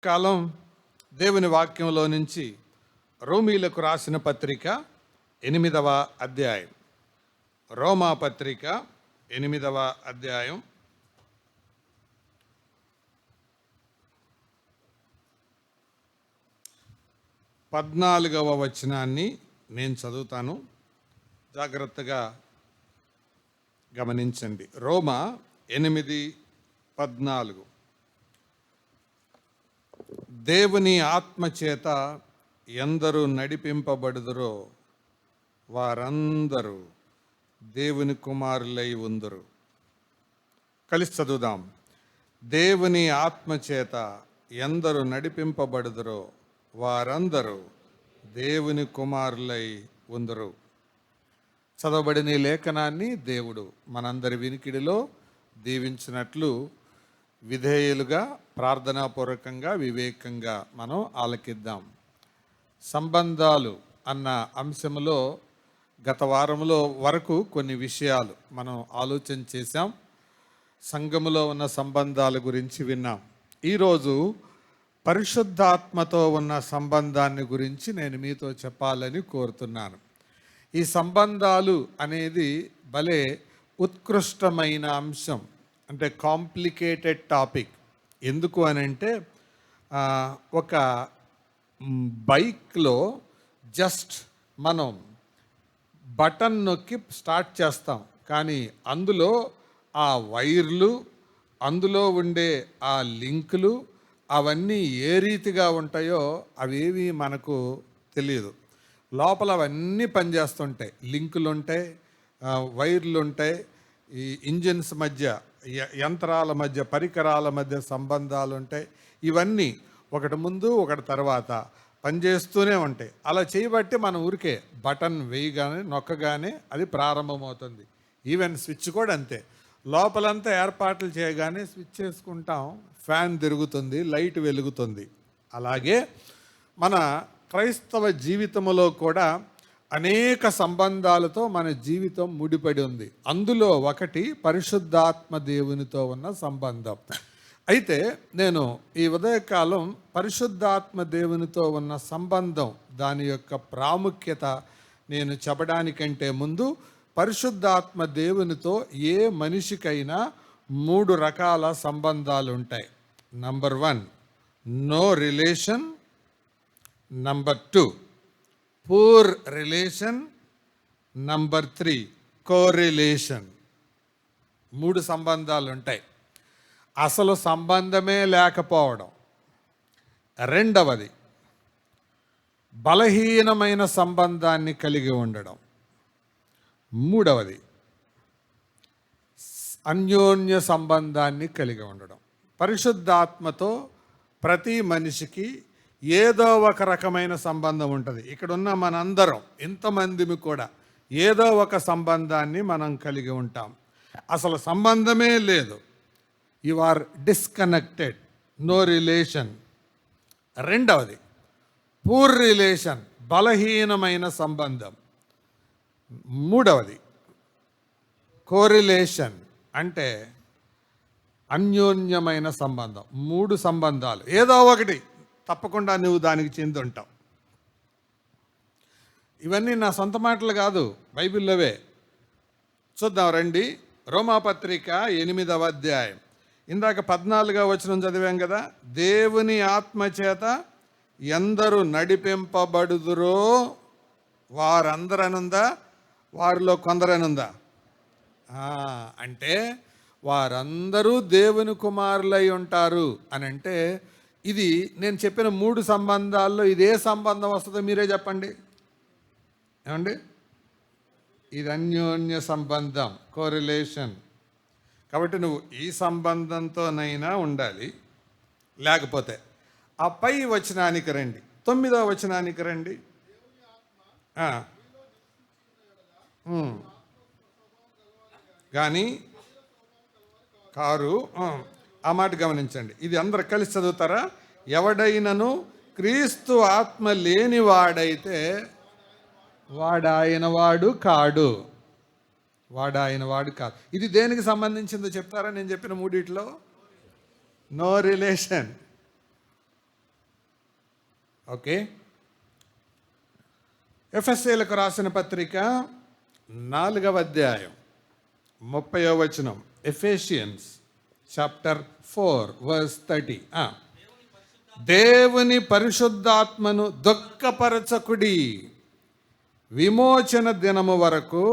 కాలం దేవుని వాక్యంలో నుంచి రోమీలకు రాసిన పత్రిక 8వ అధ్యాయం. రోమా పత్రిక 8వ అధ్యాయం 14వ వచనాన్ని నేను చదువుతాను, జాగ్రత్తగా గమనించండి. రోమా 8:14. దేవుని ఆత్మచేత ఎందరూ నడిపింపబడుదురో వారందరూ దేవుని కుమారులై ఉందురు. కలిసి చదువుదాం. దేవుని ఆత్మచేత ఎందరూ నడిపింపబడుదురో వారందరూ దేవుని కుమారులై ఉందురు. చదవబడిన ఈ లేఖనాన్ని దేవుడు మనందరి వినికిడిలో దీవించినట్లు విధేయులుగా, ప్రార్థనాపూర్వకంగా, వివేకంగా మనం ఆలకిద్దాం. సంబంధాలు అన్న అంశంలో గత వారంలో వరకు కొన్ని విషయాలు మనం ఆలోచన చేశాం. సంఘములో ఉన్న సంబంధాల గురించి విన్నాం. ఈరోజు పరిశుద్ధాత్మతో ఉన్న సంబంధాన్ని గురించి నేను మీతో చెప్పాలని కోరుతున్నాను. ఈ సంబంధాలు అనేది భలే ఉత్కృష్టమైన అంశం, అంటే కాంప్లికేటెడ్ టాపిక్. ఎందుకు అని అంటే ఒక బైక్లో జస్ట్ మనం బటన్ నొక్కి స్టార్ట్ చేస్తాం, కానీ అందులో ఆ వైర్లు, అందులో ఉండే ఆ లింకులు అవన్నీ ఏ రీతిగా ఉంటాయో అవేవి మనకు తెలియదు. లోపల అవన్నీ పనిచేస్తుంటాయి. లింకులు ఉంటాయి, వైర్లు ఉంటాయి, ఈ ఇంజిన్స్ మధ్య, యంత్రాల మధ్య, పరికరాల మధ్య సంబంధాలు ఉంటాయి. ఇవన్నీ ఒకటి ముందు ఒకటి తర్వాత పనిచేస్తూనే ఉంటాయి. అలా చేయబట్టి మన ఊరికే బటన్ వేయగానే, నొక్కగానే అది ప్రారంభమవుతుంది. ఈవెన్ స్విచ్ కూడా అంతే. లోపలంతా ఏర్పాట్లు చేయగానే స్విచ్ చేసుకుంటాం, ఫ్యాన్ తిరుగుతుంది, లైట్ వెలుగుతుంది. అలాగే మన క్రైస్తవ జీవితంలో కూడా అనేక సంబంధాలతో మన జీవితం ముడిపడి ఉంది. అందులో ఒకటి పరిశుద్ధాత్మ దేవునితో ఉన్న సంబంధం. అయితే నేను ఈ ఉదయకాలం పరిశుద్ధాత్మ దేవునితో ఉన్న సంబంధం, దాని యొక్క ప్రాముఖ్యత నేను చెప్పడానికంటే ముందు, పరిశుద్ధాత్మ దేవునితో ఏ మనిషికైనా 3 రకాల సంబంధాలు ఉంటాయి. Number 1, no relation. Number 2, poor relation. Number 3, correlation. 3 సంబంధాలు ఉంటాయి. అసలు సంబంధమే లేకపోవడం. రెండవది, బలహీనమైన సంబంధాన్ని కలిగి ఉండడం. మూడవది, అన్యోన్య సంబంధాన్ని కలిగి ఉండడం. పరిశుద్ధాత్మతో ప్రతి మనిషికి ఏదో ఒక రకమైన సంబంధం ఉంటుంది. ఇక్కడున్న మనందరం, ఇంతమందిమి కూడా ఏదో ఒక సంబంధాన్ని మనం కలిగి ఉంటాం. అసలు సంబంధమే లేదు, you are disconnected, no relation. రెండవది, పూర్ రిలేషన్, బలహీనమైన సంబంధం. మూడవది, కోరిలేషన్, అంటే అన్యోన్యమైన సంబంధం. 3 సంబంధాలు, ఏదో ఒకటి తప్పకుండా నువ్వు దానికి చెంది ఉంటావు. ఇవన్నీ నా సొంత మాటలు కాదు, బైబిల్లోవే. చూద్దాం రండి. రోమాపత్రిక 8వ అధ్యాయం, ఇందాక 14వ వచనం చదివాం కదా. దేవుని ఆత్మచేత ఎందరూ నడిపింపబడుదురో వారందరనుందా, వారిలో కొందరనుందా? అంటే వారందరూ దేవుని కుమారులై ఉంటారు అని అంటే, ఇది నేను చెప్పిన 3 సంబంధాల్లో ఇది ఏ సంబంధం వస్తుందో మీరే చెప్పండి. ఏమండి? ఇది అన్యోన్య సంబంధం, కోరిలేషన్. కాబట్టి నువ్వు ఈ సంబంధంతోనైనా ఉండాలి. లేకపోతే ఆ పై వచనానికి రండి, 9వ వచనానికి రండి. కానీ కారు, ఆ మాట గమనించండి. ఇది అందరు కలిసి చదువుతారా? ఎవడైనను క్రీస్తు ఆత్మ లేనివాడైతే వాడాయన వాడు కాడు. ఇది దేనికి సంబంధించిందో చెప్తారా? నేను చెప్పిన 3 నో రిలేషన్. ఓకే. ఎఫెసీయులకు రాసిన పత్రిక 4వ అధ్యాయం 30వ వచనం. Ephesians chapter 4:30. దేవుని పరిశుద్ధాత్మను దుఃఖపరచకుడి, విమోచన దినము వరకు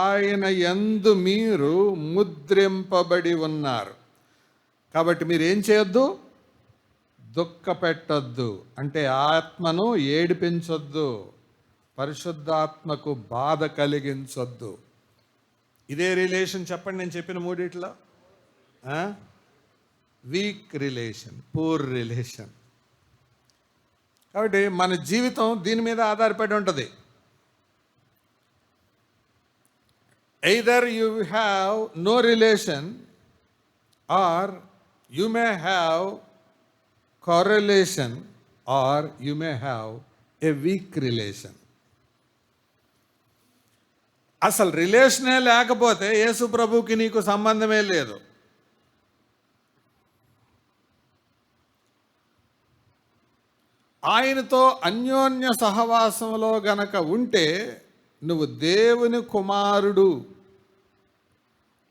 ఆయన యందు మీరు ముద్రింపబడి ఉన్నారు. కాబట్టి మీరు ఏం చేయొద్దు? దుఃఖపెట్టొద్దు. అంటే ఆత్మను ఏడిపించొద్దు, పరిశుద్ధాత్మకు బాధ కలిగించొద్దు. ఇదే రిలేషన్ చెప్పండి నేను చెప్పిన మూడిట్లో. Weak relation, poor relation. కాబట్టి మన జీవితం దీని మీద ఆధారపడి ఉంటుంది. Either you have no relation or you may have correlation or you may have a weak relation. అసలు రిలేషనే లేకపోతే యేసు ప్రభుకి నీకు సంబంధమే లేదు. ఆయనతో అన్యోన్య సహవాసంలో గనక ఉంటే నువ్వు దేవుని కుమారుడు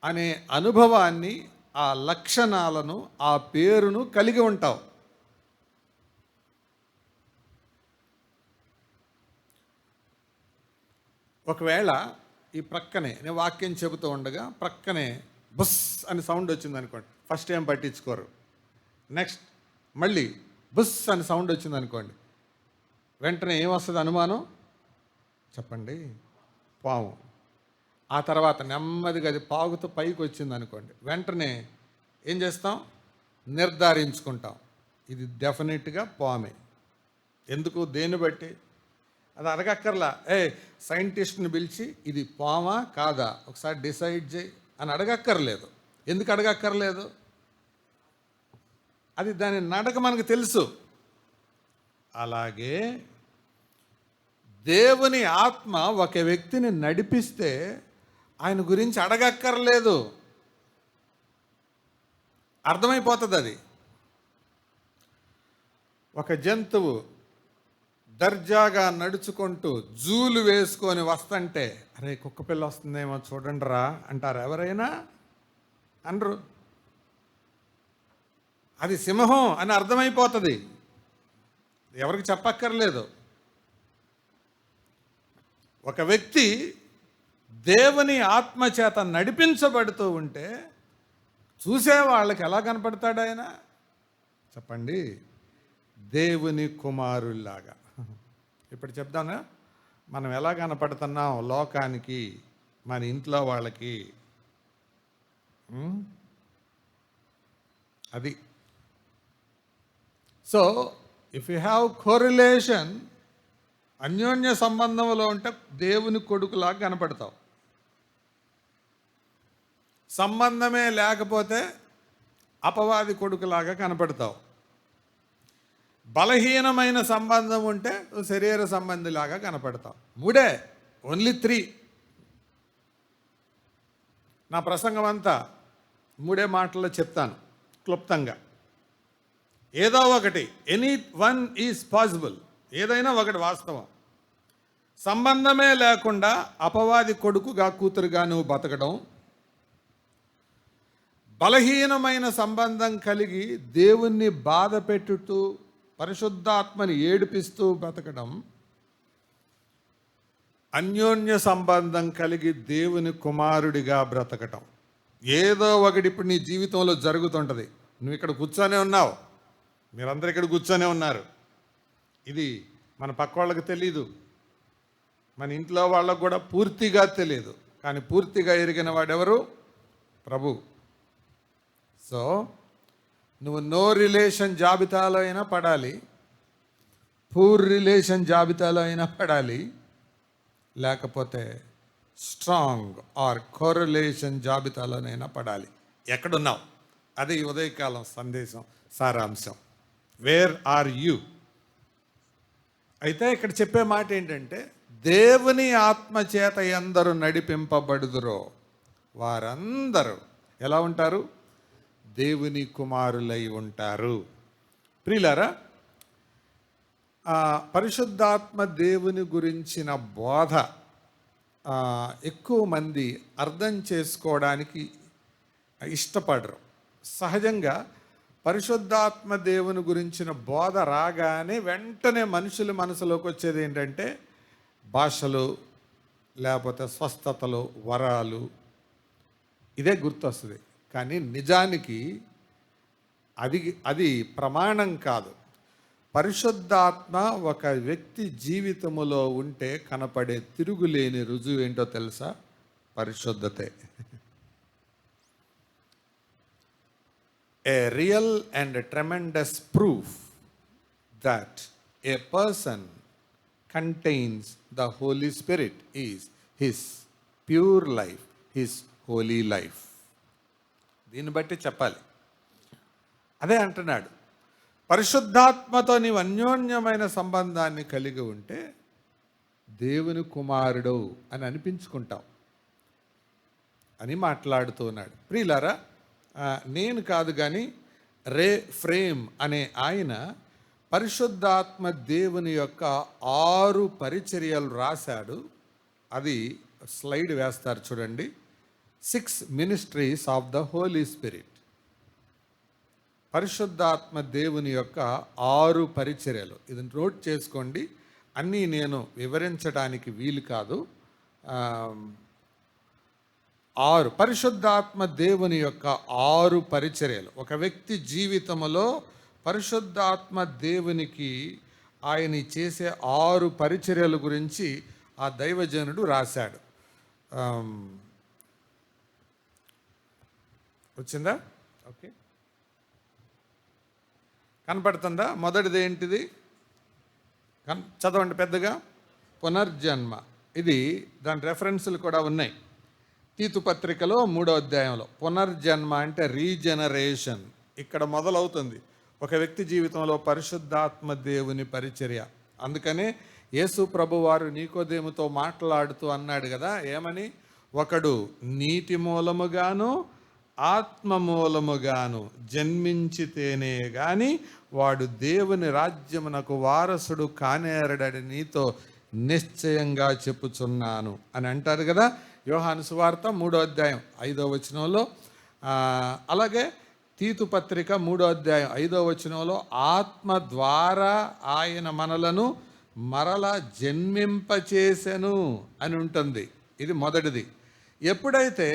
అనే అనుభవాన్ని, ఆ లక్షణాలను, ఆ పేరును కలిగి ఉంటావు. ఒకవేళ ఈ ప్రక్కనే నేను వాక్యం చెబుతూ ఉండగా ప్రక్కనే బుస్ అని సౌండ్ వచ్చింది అనుకోండి, ఫస్ట్ ఏం పట్టించుకోరు. నెక్స్ట్ మళ్ళీ బుస్ అని సౌండ్ వచ్చింది అనుకోండి, వెంటనే ఏమొస్తుంది అనుమానం? చెప్పండి, పాము. ఆ తర్వాత నెమ్మదిగా అది పాగుతూ పైకి వచ్చింది అనుకోండి, వెంటనే ఏం చేస్తాం? నిర్ధారించుకుంటాం, ఇది డెఫినెట్గా పామే. ఎందుకు? దేన్ని బట్టి? అది అడగక్కర్లా. సైంటిస్ట్ని పిలిచి ఇది పామా కాదా ఒకసారి డిసైడ్ చేయి అని అడగక్కర్లేదు. ఎందుకు అడగక్కర్లేదు? అది దాని నడక మనకు తెలుసు. అలాగే దేవుని ఆత్మ ఒక వ్యక్తిని నడిపిస్తే ఆయన గురించి అడగక్కర్లేదు, అర్థమైపోతుంది. అది ఒక జంతువు దర్జాగా నడుచుకుంటూ జూలు వేసుకొని వస్తుంటే, అరే కుక్క పిల్ల వస్తుందేమో చూడండి రా అంటారు ఎవరైనా? అనరు. అది సింహం అని అర్థమైపోతుంది, ఎవరికి చెప్పక్కర్లేదు. ఒక వ్యక్తి దేవుని ఆత్మ చేత నడిపించబడుతూ ఉంటే చూసే వాళ్ళకి ఎలా కనపడతాడు ఆయన? చెప్పండి, దేవుని కుమారుల్లాగా. ఇప్పుడు చెప్దానా మనం ఎలా కనపడుతున్నాం లోకానికి, మన ఇంట్లో వాళ్ళకి? అది. So if you have correlation, అన్యోన్య సంబంధంలో ఉంటే దేవుని కొడుకులాగా కనపడతావు. సంబంధమే లేకపోతే అపవాది కొడుకులాగా కనపడతావు. బలహీనమైన సంబంధం ఉంటే శరీర సంబంధిలాగా కనపడతావు. మూడే, ఓన్లీ 3. నా ప్రసంగం అంతా 3 మాటల్లో చెప్తాను క్లుప్తంగా. ఏదో ఒకటి, ఎనీ వన్ ఈజ్ పాసిబుల్, ఏదైనా ఒకటి వాస్తవం. సంబంధమే లేకుండా అపవాది కొడుకుగా కూతురుగా నువ్వు బతకడం, బలహీనమైన సంబంధం కలిగి దేవుణ్ణి బాధ పెట్టుతూ పరిశుద్ధాత్మని ఏడిపిస్తూ బ్రతకడం, అన్యోన్య సంబంధం కలిగి దేవుని కుమారుడిగా బ్రతకటం. ఏదో ఒకటి ఇప్పుడు నీ జీవితంలో జరుగుతుంటుంది. నువ్వు ఇక్కడ కూర్చొనే ఉన్నావు, మీరందరూ ఇక్కడ కూర్చొనే ఉన్నారు. ఇది మన పక్క వాళ్ళకి తెలీదు, మన ఇంట్లో వాళ్ళకు కూడా పూర్తిగా తెలియదు. కానీ పూర్తిగా ఎరిగిన వాడెవరు? ప్రభు. సో నువ్వు నో రిలేషన్ జాబితాలో అయినా పడాలి, పూర్ రిలేషన్ జాబితాలో అయినా పడాలి, లేకపోతే స్ట్రాంగ్ ఆర్ కోరిలేషన్ జాబితాలోనైనా పడాలి. ఎక్కడున్నావు? అది ఉదయకాలం సందేశం సారాంశం. Where are you? అయితే ఇక్కడ చెప్పే మాట ఏంటంటే, దేవుని ఆత్మ చేత ఎందరు నడిపింపబడుదురో వారందరూ ఎలా ఉంటారు? దేవుని కుమారులై ఉంటారు. ప్రియులారా, పరిశుద్ధాత్మ దేవుని గురించిన బోధ ఎక్కువ మంది అర్థం చేసుకోవడానికి ఇష్టపడరు. సహజంగా పరిశుద్ధాత్మ దేవుని గురించిన బోధ రాగానే వెంటనే మనుషుల మనసులోకి వచ్చేది ఏంటంటే భాషలు, లేకపోతే స్వస్థతలు, వరాలు, ఇదే గుర్తొస్తుంది. కానీ నిజానికి అది ప్రమాణం కాదు. పరిశుద్ధాత్మ ఒక వ్యక్తి జీవితములో ఉంటే కనపడే తిరుగులేని రుజువు ఏంటో తెలుసా? పరిశుద్ధతే. A real and a tremendous proof that a person contains the Holy Spirit is his pure life, his holy life. దీన్ని బట్టి చెప్పాలి. అదే అంటున్నాడు, పరిశుద్ధాత్మతో నీవు అన్యోన్యమైన సంబంధాన్ని కలిగి ఉంటే దేవుని కుమారుడు అని అనిపించుకుంటావు అని మాట్లాడుతూ ఉన్నాడు. ప్రియులారా, నేను కాదు కానీ ఫ్రేమ్ అనే ఆయన పరిశుద్ధాత్మ దేవుని యొక్క 6 పరిచర్యలు రాశాడు. అది స్లైడ్ వేస్తారు చూడండి. 6 ministries of the Holy Spirit. పరిశుద్ధాత్మ దేవుని యొక్క 6 పరిచర్యలు. ఇది నోట్ చేసుకోండి. అన్నీ నేను వివరించడానికి వీలు కాదు. 6 పరిశుద్ధాత్మ దేవుని యొక్క 6 పరిచర్యలు. ఒక వ్యక్తి జీవితంలో పరిశుద్ధాత్మ దేవునికి ఆయన చేసే 6 పరిచర్యల గురించి ఆ దైవజనుడు రాశాడు. వచ్చిందా? ఓకే, కనపడుతుందా? మొదటిది ఏంటిది? చదవండి పెద్దగా. పునర్జన్మ. ఇది దాని రెఫరెన్సులు కూడా ఉన్నాయి. తీతు పత్రికలో 3వ అధ్యాయంలో పునర్జన్మ అంటే రీజనరేషన్ ఇక్కడ మొదలవుతుంది ఒక వ్యక్తి జీవితంలో పరిశుద్ధాత్మ దేవుని పరిచర్య. అందుకనే యేసు ప్రభువారు నికోదేముతో మాట్లాడుతూ అన్నాడు కదా, ఏమని? ఒకడు నీటి మూలముగాను ఆత్మ మూలముగాను జన్మించితేనే గాని వాడు దేవుని రాజ్యమునకు వారసుడు కానేరడని నీతో నిశ్చయంగా చెప్పుచున్నాను అని అంటారు కదా యోహాను సువార్త 3వ అధ్యాయం 5వ వచనంలో. అలాగే తీతు పత్రిక 3వ అధ్యాయం 5వ వచనంలో ఆత్మ ద్వారా ఆయన మనలను మరలా జన్మింపచేసెను అని ఉంటుంది. ఇది మొదటిది. ఎప్పుడైతే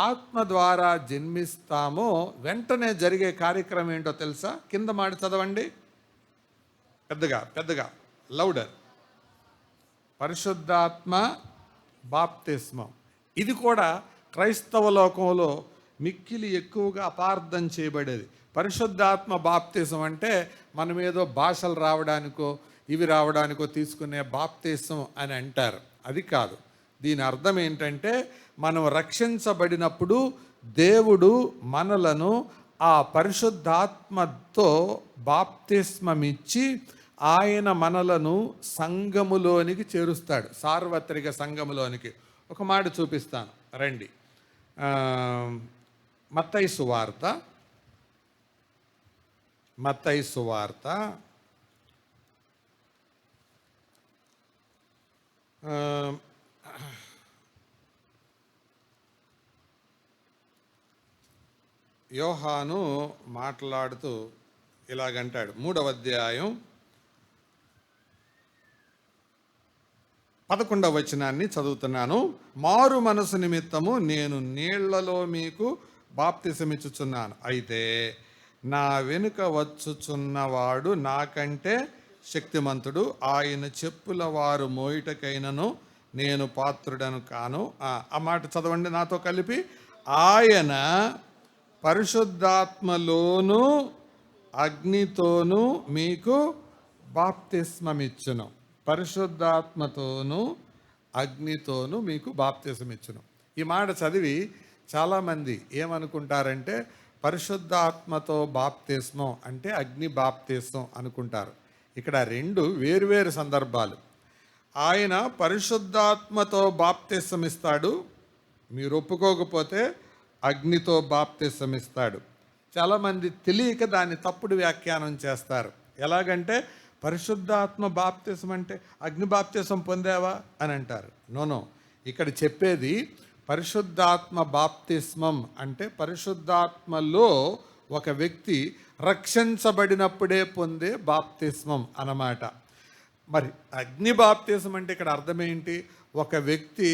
ఆత్మ ద్వారా జన్మిస్తామో వెంటనే జరిగే కార్యక్రమం ఏంటో తెలుసా? కింద మాట చదవండి పెద్దగా లౌడర్. పరిశుద్ధాత్మ బాప్తిస్మం. ఇది కూడా క్రైస్తవ లోకంలో మిక్కిలి ఎక్కువగా అపార్థం చేయబడేది. పరిశుద్ధాత్మ బాప్తిసం అంటే మనం ఏదో భాషలు రావడానికో ఇవి రావడానికో తీసుకునే బాప్తిసం అని అంటారు. అది కాదు. దీని అర్థం ఏంటంటే మనం రక్షించబడినప్పుడు దేవుడు మనలను ఆ పరిశుద్ధాత్మతో బాప్తిస్మమిచ్చి ఆయన మనలను సంఘములోనికి చేరుస్తాడు, సార్వత్రిక సంఘములోనికి. ఒక మాట చూపిస్తాను రండి. మత్తయి సువార్త యోహాను మాట్లాడుతూ ఇలాగంటాడు. 3వ అధ్యాయం 11వ వచనాన్ని చదువుతున్నాను. మారు మనసు నిమిత్తము నేను నీళ్లలో మీకు బాప్తిసమిచ్చుచున్నాను, అయితే నా వెనుక వచ్చుచున్నవాడు నాకంటే శక్తిమంతుడు, ఆయన చెప్పుల వారు మోయుటకైనను నేను పాత్రుడను కాను. ఆ మాట చదవండి నాతో కలిపి. ఆయన పరిశుద్ధాత్మలోను అగ్నితోనూ మీకు బాప్తిస్మమిచ్చును. పరిశుద్ధాత్మతోనూ అగ్నితోనూ మీకు బాప్తిస్మమిచ్చును. ఈ మాట చదివి చాలామంది ఏమనుకుంటారంటే పరిశుద్ధాత్మతో బాప్తిస్మం అంటే అగ్ని బాప్తిస్మం అనుకుంటారు. ఇక్కడ 2 వేరువేరు సందర్భాలు. ఆయన పరిశుద్ధాత్మతో బాప్తిస్మమిస్తాడు, మీరు ఒప్పుకోకపోతే అగ్నితో బాప్తిస్మమిస్తాడు. చాలామంది తెలియక దాన్ని తప్పుడు వ్యాఖ్యానం చేస్తారు. ఎలాగంటే పరిశుద్ధాత్మ బాప్తిసం అంటే అగ్ని బాప్తిసం పొందావా అని అంటారు. నో, ఇక్కడ చెప్పేది పరిశుద్ధాత్మ బాప్తిస్మం అంటే పరిశుద్ధాత్మలో ఒక వ్యక్తి రక్షించబడినప్పుడే పొందే బాప్తిస్మం అన్నమాట. మరి అగ్ని బాప్తిసం అంటే ఇక్కడ అర్థమేంటి? ఒక వ్యక్తి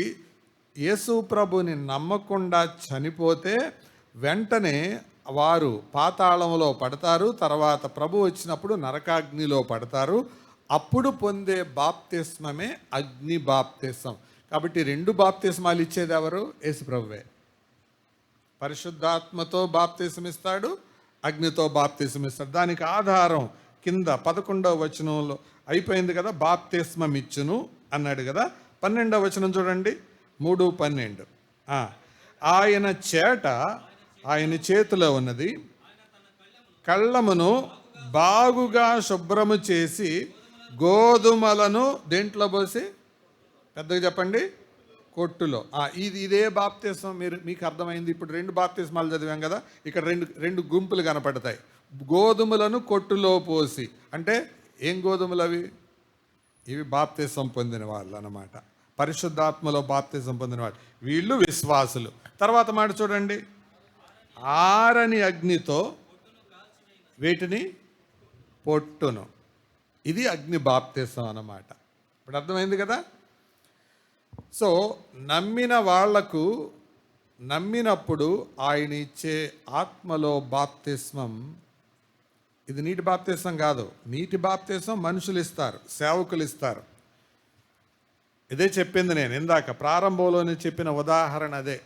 యేసు ప్రభుని నమ్మకుండా చనిపోతే వెంటనే వారు పాతాళంలో పడతారు, తర్వాత ప్రభు వచ్చినప్పుడు నరకాగ్నిలో పడతారు. అప్పుడు పొందే బాప్తిస్మమే అగ్ని బాప్తిస్మం. కాబట్టి 2 బాప్తిస్మాలు ఇచ్చేది ఎవరు? యేసు ప్రభువే. పరిశుద్ధాత్మతో బాప్తిస్మం ఇస్తాడు, అగ్నితో బాప్తిస్మం ఇస్తాడు. దానికి ఆధారం కింద 11వ వచనంలో అయిపోయింది కదా, బాప్తిస్మం ఇచ్చును అన్నాడు కదా. 12వ వచనం చూడండి, 3:12. ఆయన చేట ఆయన చేతిలో ఉన్నది, కళ్ళమును బాగుగా శుభ్రము చేసి గోధుమలను దేంట్లో పోసి, పెద్దగా చెప్పండి, కొట్టులో. ఇదే బాప్తిస్మం. మీకు అర్థమైంది. ఇప్పుడు 2 బాప్తిస్మాలు చదివాం కదా, ఇక్కడ రెండు గుంపులు కనపడతాయి. గోధుమలను కొట్టులో పోసి అంటే ఏం గోధుమలు అవి? ఇవి బాప్తిస్మం పొందిన వాళ్ళు అన్నమాట. పరిశుద్ధాత్మలో బాప్తిస్మం పొందిన వాళ్ళు వీళ్ళు విశ్వాసులు. తర్వాత మాట చూడండి, ఆరని అగ్నితో వీటిని పొట్టును. ఇది అగ్ని బాప్తిస్మం అన్నమాట. ఇప్పుడు అర్థమైంది కదా. సో నమ్మిన వాళ్లకు నమ్మినప్పుడు ఆయన ఇచ్చే ఆత్మలో బాప్తిస్మం ఇది నీటి బాప్తిస్మం కాదు. నీటి బాప్తిస్మం మనుషులు ఇస్తారు, సేవకులు ఇస్తారు. ఇదే చెప్పింది నేను ఇందాక ప్రారంభంలోనే చెప్పిన ఉదాహరణ అదే.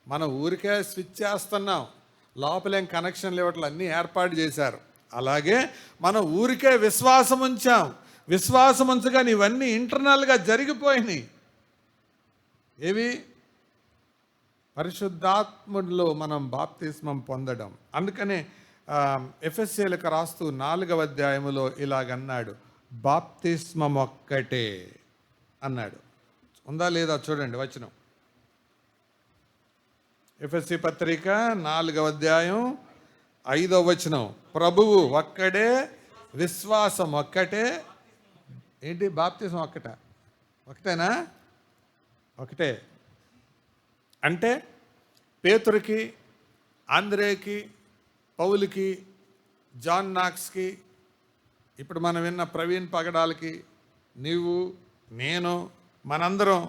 మనం ఊరికే స్విచ్ చేస్తున్నాం, లోపలేం కనెక్షన్లు ఇవ్వట్లు అన్నీ ఏర్పాటు చేశారు. అలాగే మనం ఊరికే విశ్వాసం ఉంచాం, విశ్వాసం ఉంచగానే ఇవన్నీ ఇంటర్నల్గా జరిగిపోయినాయి. ఏవి? పరిశుద్ధాత్మలో మనం బాప్తిస్మం పొందడం. అందుకనే ఎఫెసీయులకు రాస్తూ 4వ అధ్యాయములో ఇలాగన్నాడు, బాప్తిస్మం ఒక్కటే అన్నాడు. ఉందా లేదా చూడండి వచనం. ఎఫెసీ పత్రిక 4వ అధ్యాయం 5వ వచనం, ప్రభువు ఒక్కడే, విశ్వాసం ఒక్కటే. ఏంటి? బాప్తిస్మం ఒకటేనా? ఒకటే. అంటే పేతురుకి, ఆంద్రేకి, పౌలుకి, జాన్ నాక్స్కి, ఇప్పుడు మనం విన్న ప్రవీణ్ పగడాలకి, నీవు, నేను, మనందరం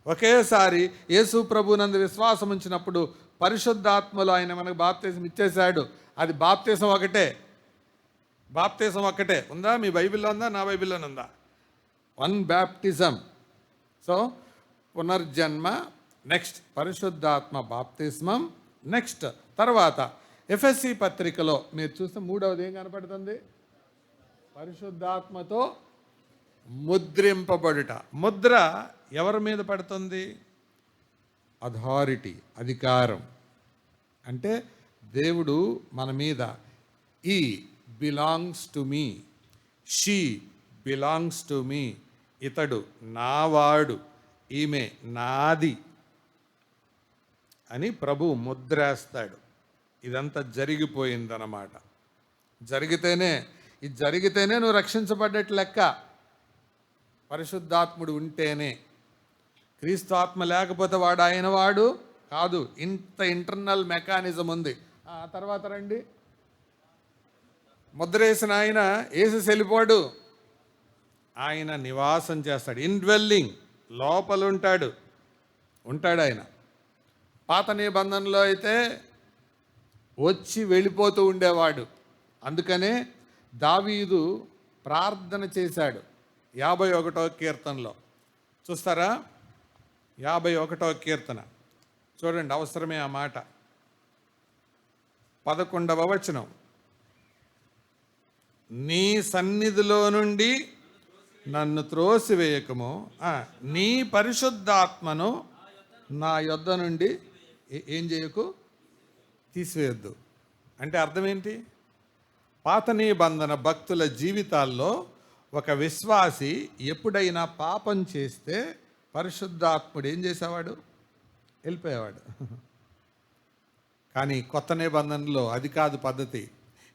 ఒకేసారి యేసు ప్రభునందు విశ్వాసం ఉంచినప్పుడు పరిశుద్ధాత్మలో ఆయన మనకు బాప్తిసం ఇచ్చేశాడు. అది బాప్తిసం ఒకటే. బాప్తిసం ఒక్కటే. ఉందా? మీ బైబిల్లో ఉందా? నా బైబిల్లోనే ఉందా? 1 బ్యాప్టిజం. సో పునర్జన్మ, నెక్స్ట్ పరిశుద్ధాత్మ బాప్తిస్మం, నెక్స్ట్ తర్వాత ఎఫెసీ పత్రికలో మీరు చూస్తే 3వది ఏం కనపడుతుంది? పరిశుద్ధాత్మతో ముద్రింపబడుట. ముద్ర ఎవరి మీద పడుతుంది? అథారిటీ, అధికారం. అంటే దేవుడు మన మీద he belongs to me, she belongs to me, ఇతడు నావాడు, ఈమె నాది అని ప్రభు ముద్రేస్తాడు. ఇదంతా జరిగిపోయిందన్నమాట. ఇది జరిగితేనే నువ్వు రక్షించబడ్డట్టు లెక్క. పరిశుద్ధాత్ముడు ఉంటేనే. క్రీస్తు ఆత్మ లేకపోతే వాడు ఆయన వాడు కాదు. ఇంత ఇంటర్నల్ మెకానిజం ఉంది. తర్వాత రండి, ముద్రేసిన ఆయన ఏసేసి వెళ్ళిపోడు, ఆయన నివాసం చేస్తాడు. ఇన్డ్వెల్లింగ్, లోపల ఉంటాడు ఆయన. పాత నిబంధనలో అయితే వచ్చి వెళ్ళిపోతూ ఉండేవాడు. అందుకనే దావీదు ప్రార్థన చేశాడు 51వ కీర్తనలో. చూస్తారా? 51వ కీర్తన చూడండి, అవసరమే ఆ మాట. 11వ వచనం, నీ సన్నిధిలో నుండి నన్ను త్రోసివేయకము, నీ పరిశుద్ధాత్మను నా యొద్ద నుండి ఏం చేయకు, తీసివేయొద్దు. అంటే అర్థం ఏంటి? పాత నిబంధన భక్తుల జీవితాల్లో ఒక విశ్వాసి ఎప్పుడైనా పాపం చేస్తే పరిశుద్ధాత్ముడు ఏం చేసేవాడు? వెళ్ళిపోయేవాడు. కానీ కొత్త నిబంధనలో అది కాదు పద్ధతి.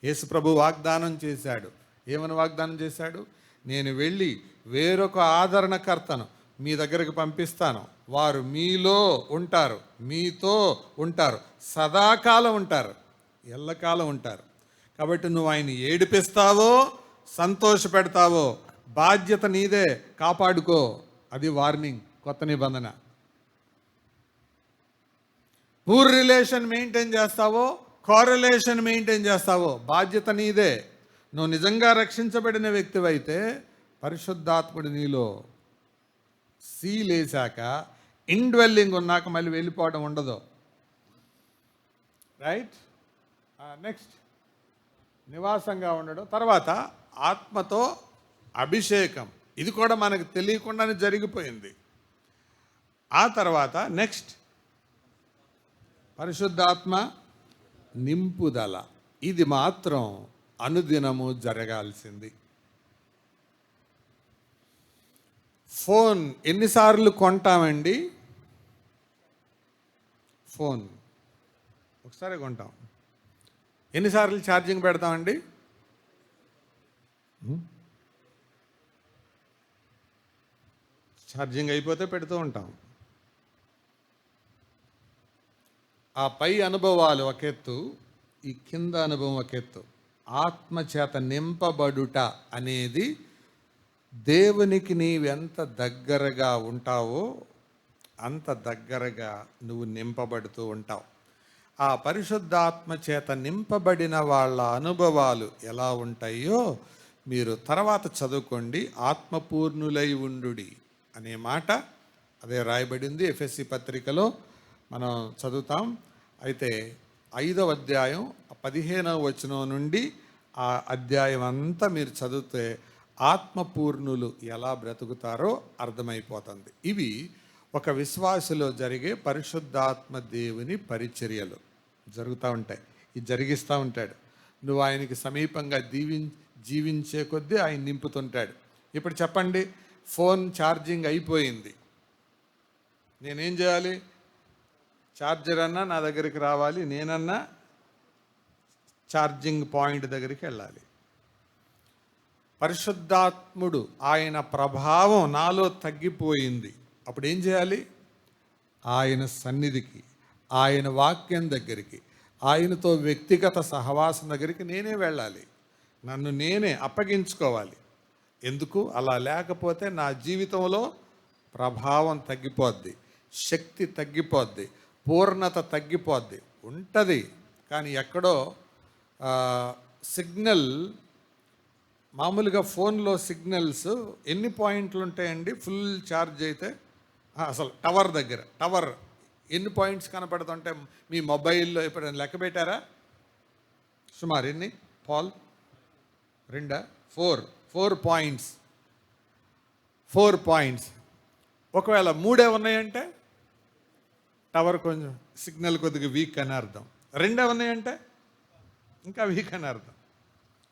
యేసుప్రభు వాగ్దానం చేశాడు, ఏమని వాగ్దానం చేశాడు? నేను వెళ్ళి వేరొక ఆదరణకర్తను మీ దగ్గరికి పంపిస్తాను, వారు మీలో ఉంటారు, మీతో ఉంటారు, సదాకాలం ఉంటారు, ఎల్లకాలం ఉంటారు. కాబట్టి నువ్వు ఆయన ఏడిపిస్తావో సంతోష పెడతావో బాధ్యత నీదే, కాపాడుకో. అది వార్నింగ్, కొత్త నిబంధన. పూర్ రిలేషన్ మెయింటైన్ చేస్తావో కోరిలేషన్ మెయింటైన్ చేస్తావో బాధ్యత నీదే. నువ్వు నిజంగా రక్షించబడిన వ్యక్తివైతే పరిశుద్ధాత్ముడు నీలో సీలేశాక ఇండ్వెల్లింగ్ ఉన్నాక మళ్ళీ వెళ్ళిపోవడం ఉండదు. రైట్? నెక్స్ట్ నివాసంగా ఉండడం. తర్వాత ఆత్మతో అభిషేకం. ఇది కూడా మనకు తెలియకుండానే జరిగిపోయింది. ఆ తర్వాత నెక్స్ట్ పరిశుద్ధాత్మ నింపుదల. ఇది మాత్రం అనుదినము జరగాల్సింది. ఫోన్ ఎన్నిసార్లు కొంటామండి? ఫోన్ ఒకసారి కొంటాం. ఎన్నిసార్లు ఛార్జింగ్ పెడతామండి? ఛార్జింగ్ అయిపోతే పెడుతూ ఉంటాం. ఆ పై అనుభవాలు ఒక ఎత్తు, ఈ కింద అనుభవం ఒక ఎత్తు. ఆత్మచేత నింపబడుట అనేది దేవునికి నీవెంత దగ్గరగా ఉంటావో అంత దగ్గరగా నువ్వు నింపబడుతూ ఉంటావు. ఆ పరిశుద్ధాత్మ చేత నింపబడిన వాళ్ళ అనుభవాలు ఎలా ఉంటాయో మీరు తర్వాత చదువుకోండి. ఆత్మపూర్ణులై ఉండుడి అనే మాట అదే రాయబడింది ఎఫెసీ పత్రికలో, మనం చదువుతాం. అయితే 5వ అధ్యాయం 15వ వచనం నుండి ఆ అధ్యాయం అంతా మీరు చదివితే ఆత్మపూర్ణులు ఎలా బ్రతుకుతారో అర్థమైపోతుంది. ఇవి ఒక విశ్వాసలో జరిగే పరిశుద్ధాత్మ దేవుని పరిచర్యలు జరుగుతూ ఉంటాయి. ఇది జరిగిస్తూ ఉంటాడు. నువ్వు ఆయనకి సమీపంగా జీవించే కొద్దీ ఆయన నింపుతుంటాడు. ఇప్పుడు చెప్పండి, ఫోన్ ఛార్జింగ్ అయిపోయింది, నేనేం చేయాలి? ఛార్జర్ అన్నా నా దగ్గరికి రావాలి, నేనన్నా ఛార్జింగ్ పాయింట్ దగ్గరికి వెళ్ళాలి. పరిశుద్ధాత్ముడు ఆయన ప్రభావం నాలో తగ్గిపోయింది. అప్పుడు ఏం చేయాలి? ఆయన సన్నిధికి, ఆయన వాక్యం దగ్గరికి, ఆయనతో వ్యక్తిగత సహవాసం దగ్గరికి నేనే వెళ్ళాలి. నన్ను నేనే అప్పగించుకోవాలి. ఎందుకు? అలా లేకపోతే నా జీవితంలో ప్రభావం తగ్గిపోద్ది, శక్తి తగ్గిపోద్ది, పూర్ణత తగ్గిపోద్ది. ఉంటుంది కానీ ఎక్కడో సిగ్నల్. మామూలుగా ఫోన్లో సిగ్నల్స్ ఎన్ని పాయింట్లు ఉంటాయండి? ఫుల్ ఛార్జ్ అయితే అసలు టవర్ దగ్గర ఎన్ని పాయింట్స్ కనపడుతుంటే మీ మొబైల్లో ఎప్పుడైనా లెక్క పెట్టారా? సుమారు ఎన్ని? Paul 2 4 points. 4 పాయింట్స్. ఒకవేళ 3 ఉన్నాయంటే టవర్ కొంచెం సిగ్నల్ కొద్దిగా వీక్ అని అర్థం. 2 ఉన్నాయంటే ఇంకా వీక్ అని అర్థం.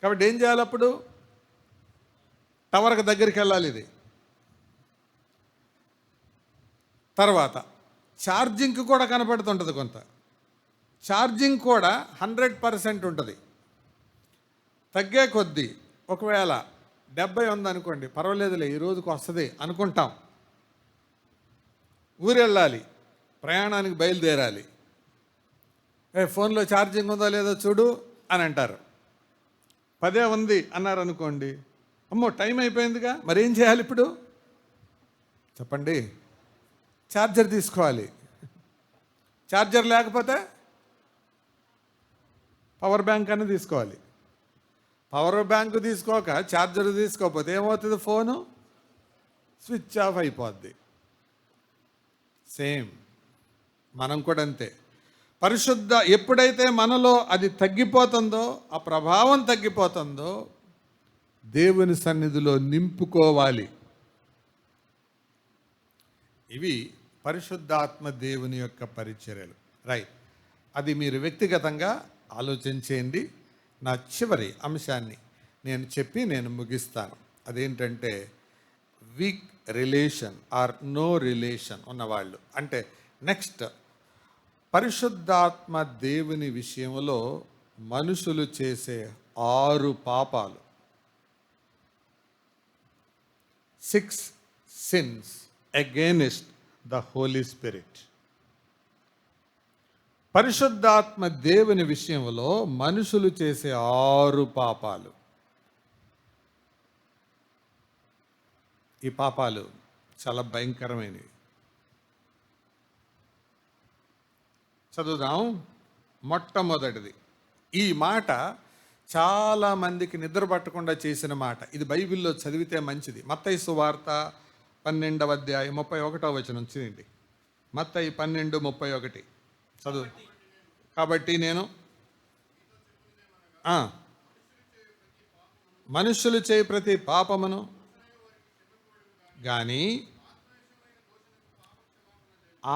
కాబట్టి ఏం చేయాలి? అప్పుడు టవర్కి దగ్గరికి వెళ్ళాలి. ఇది తర్వాత ఛార్జింగ్కి కూడా కనపడుతుంటుంది. కొంత ఛార్జింగ్ కూడా 100% ఉంటుంది. తగ్గే కొద్దీ ఒకవేళ 70 ఉందనుకోండి, పర్వాలేదులే ఈ రోజుకి వస్తుంది అనుకుంటాం. ఊరు వెళ్ళాలి, ప్రయాణానికి బయలుదేరాలి. ఫోన్లో ఛార్జింగ్ ఉందో లేదో చూడు అని అంటారు. 10 ఉంది అన్నారు అనుకోండి, అమ్మో టైం అయిపోయిందిగా, మరి ఏం చేయాలి ఇప్పుడు చెప్పండి? ఛార్జర్ తీసుకోవాలి. ఛార్జర్ లేకపోతే పవర్ బ్యాంక్ అని తీసుకోవాలి. పవర్ బ్యాంక్ తీసుకోక ఛార్జర్ తీసుకోకపోతే ఏమవుతుంది? ఫోను స్విచ్ ఆఫ్ అయిపోద్ది. సేమ్ మనం కూడా అంతే. ఎప్పుడైతే మనలో అది తగ్గిపోతుందో, ఆ ప్రభావం తగ్గిపోతుందో, దేవుని సన్నిధిలో నింపుకోవాలి. ఇవి పరిశుద్ధాత్మ దేవుని యొక్క పరిచర్యలు. రైట్, అది మీరు వ్యక్తిగతంగా ఆలోచించేయండి. నా చివరి అంశాన్ని నేను ముగిస్తాను. అదేంటంటే weak relation or no relation ఉన్నవాళ్ళు. అంటే నెక్స్ట్, పరిశుద్ధాత్మ దేవుని విషయంలో మనుషులు చేసే 6 పాపాలు. 6 sins against the Holy Spirit. పరిశుద్ధాత్మ దేవుని విషయంలో మనుషులు చేసే 6 పాపాలు. ఈ పాపాలు చాలా భయంకరమైనవి. చదువుదాం. మొట్టమొదటిది, ఈ మాట చాలా మందికి నిద్ర పట్టకుండా చేసిన మాట. ఇది బైబిల్లో చదివితే మంచిది. మత్తయి సువార్త 12వ అధ్యాయం 31వ వచనం చూడండి. మత్తయి 12:31 చదువు. కాబట్టి నేను మనుషులు చేయి ప్రతి పాపమును గాని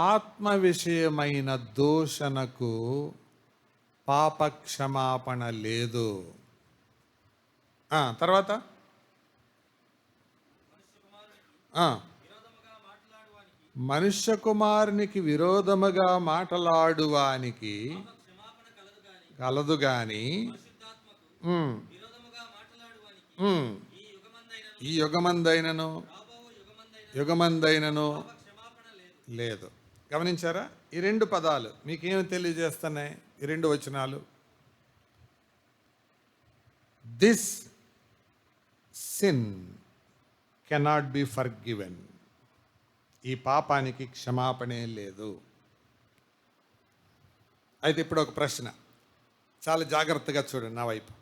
ఆత్మ విషయమైన దూషణకు పాపక్షమాపణ లేదు. తర్వాత మనుష్య కుమారునికి విరోధముగా మాట్లాడువానికి కలదు గాని ఈ యుగమందైనను లేదు. గమనించారా? ఈ 2 పదాలు మీకేమి తెలియజేస్తున్నాయి? ఈ 2 వచనాలు, this sin cannot be forgiven. ఈ పాపానికి క్షమాపణే లేదు. అయితే ఇప్పుడు ఒక ప్రశ్న, చాలా జాగ్రత్తగా చూడండి నా వైపు.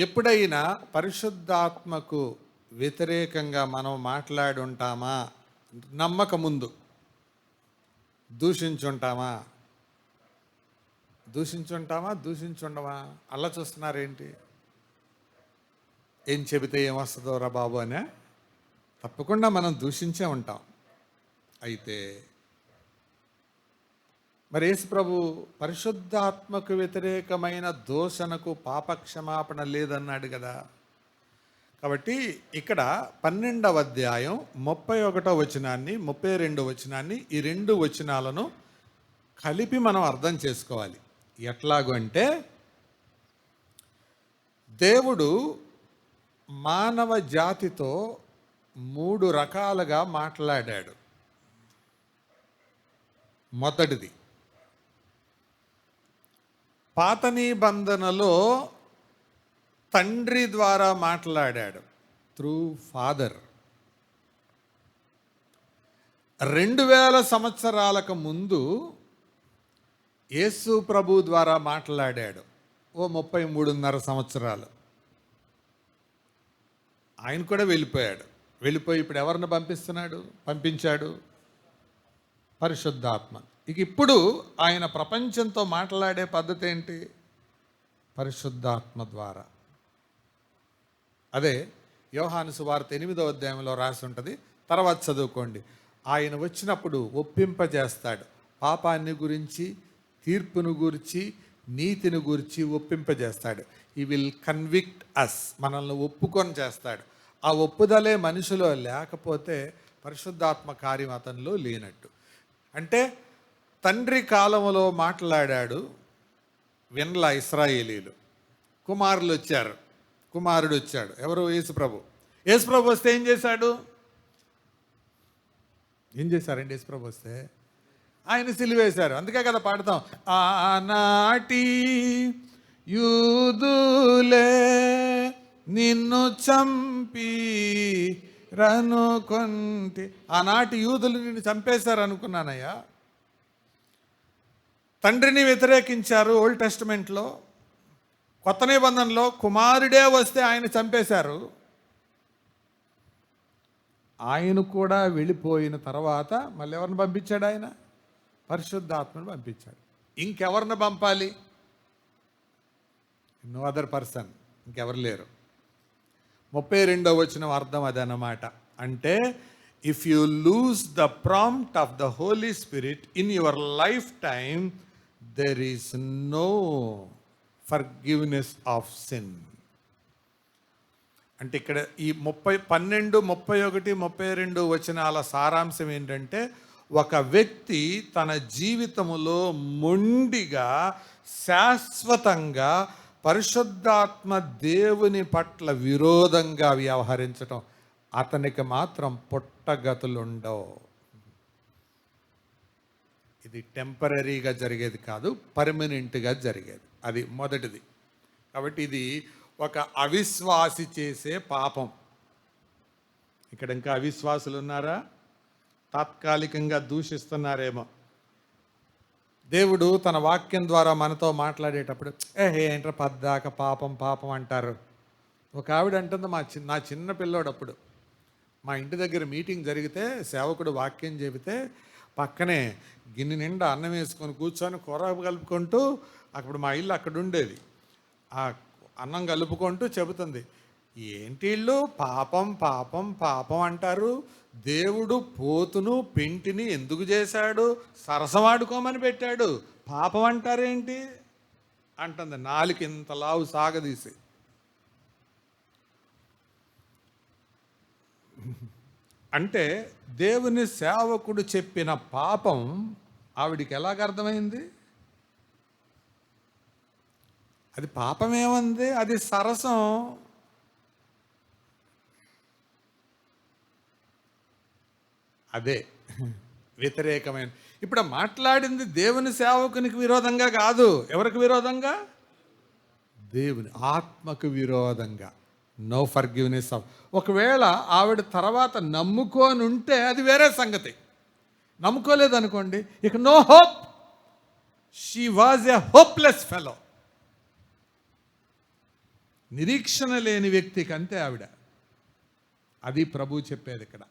ఎప్పుడైనా పరిశుద్ధాత్మకు వ్యతిరేకంగా మనం మాట్లాడి ఉంటామా? నమ్మక ముందు దూషించుంటామా? దూషించుండమా? అలా చూస్తున్నారేంటి? ఏం చెబితే ఏమొస్తుందో రా బాబు అనే తప్పకుండా మనం దూషించే ఉంటాం. అయితే మరి యేసు ప్రభు పరిశుద్ధాత్మకు వ్యతిరేకమైన దూషణకు పాపక్షమాపణ లేదన్నాడు కదా. కాబట్టి ఇక్కడ 12వ అధ్యాయం 31వ వచనాన్ని 32వ వచనాన్ని ఈ 2 వచనాలను కలిపి మనం అర్థం చేసుకోవాలి. ఎట్లాగూ అంటే, దేవుడు మానవ జాతితో 3 రకాలుగా మాట్లాడాడు. మొదటిది, పాత నిబంధనలో తండ్రి ద్వారా మాట్లాడాడు, త్రూ ఫాదర్. 2000 సంవత్సరాలకు ముందు యేసు ప్రభు ద్వారా మాట్లాడాడు. 33.5 సంవత్సరాలు ఆయన కూడా వెళ్ళిపోయి ఇప్పుడు ఎవరిని పంపించాడు? పరిశుద్ధాత్మ. ఇప్పుడు ఆయన ప్రపంచంతో మాట్లాడే పద్ధతి ఏంటి? పరిశుద్ధాత్మ ద్వారా. అదే యోహాను సువార్త 8వ అధ్యాయంలో రాసి ఉంటుంది. తర్వాత చదువుకోండి. ఆయన వచ్చినప్పుడు ఒప్పింపజేస్తాడు. పాపాన్ని గురించి, తీర్పును గురించి, నీతిని గురించి ఒప్పింపజేస్తాడు. ఈ విల్ కన్విక్ట్ అస్, మనల్ని ఒప్పుకొని చేస్తాడు. ఆ ఒప్పుదలే మనిషిలో లేకపోతే పరిశుద్ధాత్మ కార్యం అతనిలో లేనట్టు. అంటే తండ్రి కాలంలో మాట్లాడాడు, వినలా ఇశ్రాయేలీలు. కుమారుడు వచ్చాడు. ఎవరు? యేసు ప్రభు వస్తే ఏం చేశారండి? యేసు ప్రభు వస్తే ఆయన సిలువేశారు. అందుకే కదా పాడతాం, ఆనాటి యూదులే నిన్ను చంపి రనుకొంటి. ఆనాటి యూదులు నిన్ను చంపేశారు అనుకున్నానయ్యా. తండ్రిని వ్యతిరేకించారు ఓల్డ్ టెస్టమెంట్లో. కొత్త నిబంధనలో కుమారుడే వస్తే ఆయన చంపేశారు. ఆయన కూడా వెళ్ళిపోయిన తర్వాత మళ్ళీ ఎవరిని పంపించాడు? ఆయన పరిశుద్ధాత్మను పంపించాడు. ఇంకెవరిని పంపాలి? నో అదర్ పర్సన్, ఇంకెవరు లేరు. 32వ వచనం అర్థం అదన్నమాట. అంటే if you lose the prompt of the Holy Spirit in your lifetime, there is no forgiveness of sin. అంటే ఇక్కడ ఈ 12, 31, 32 వచనాల సారాంశం ఏంటంటే, ఒక వ్యక్తి తన జీవితంలో మొండిగా శాశ్వతంగా పరిశుద్ధాత్మ దేవుని పట్ల విరోధంగా వ్యవహరించటం, అతనికి మాత్రం పుట్టగతులుండవు. ఇది టెంపరీగా జరిగేది కాదు, పర్మనెంట్గా జరిగేది. అది మొదటిది. కాబట్టి ఇది ఒక అవిశ్వాసి చేసే పాపం. ఇక్కడ ఇంకా అవిశ్వాసులు ఉన్నారా? తాత్కాలికంగా దూషిస్తున్నారేమో. దేవుడు తన వాక్యం ద్వారా మనతో మాట్లాడేటప్పుడు ఏంట్రా పద్దాక పాపం పాపం అంటారు. ఒక ఆవిడ అంటుంది, నా చిన్న పిల్లోడప్పుడు మా ఇంటి దగ్గర మీటింగ్ జరిగితే సేవకుడు వాక్యం చెబితే పక్కనే గిన్నె నిండా అన్నం వేసుకొని కూర్చొని కూర కలుపుకుంటూ, అప్పుడు మా ఇల్లు అక్కడ ఉండేది, ఆ అన్నం కలుపుకుంటూ చెబుతుంది, ఏంటి ఇల్లు పాపం పాపం పాపం అంటారు, దేవుడు పోతును పెంటిని ఎందుకు చేశాడు, సరసమాడుకోమని పెట్టాడు, పాపం అంటారేంటి అంటుంది, నాలుగు ఇంత లావు సాగదీసి. అంటే దేవుని సేవకుడు చెప్పిన పాపం ఆవిడికి ఎలాగ అర్థమైంది? అది పాపమేముంది, అది సరసం. అదే వ్యతిరేకమైన. ఇప్పుడు మాట్లాడింది దేవుని సేవకునికి విరోధంగా కాదు. ఎవరికి విరోధంగా? దేవుని ఆత్మకు విరోధంగా. No forgiveness of. ఒకవేళ ఆవిడ తర్వాత నమ్ముకొని ఉంటే అది వేరే సంగతి. నమ్ముకోలేదు అనుకోండి, ఇక no hope. She was a hopeless fellow. నిరీక్షణ లేని వ్యక్తికి అంతే ఆవిడ. అది ప్రభు చెప్పేది ఇక్కడ.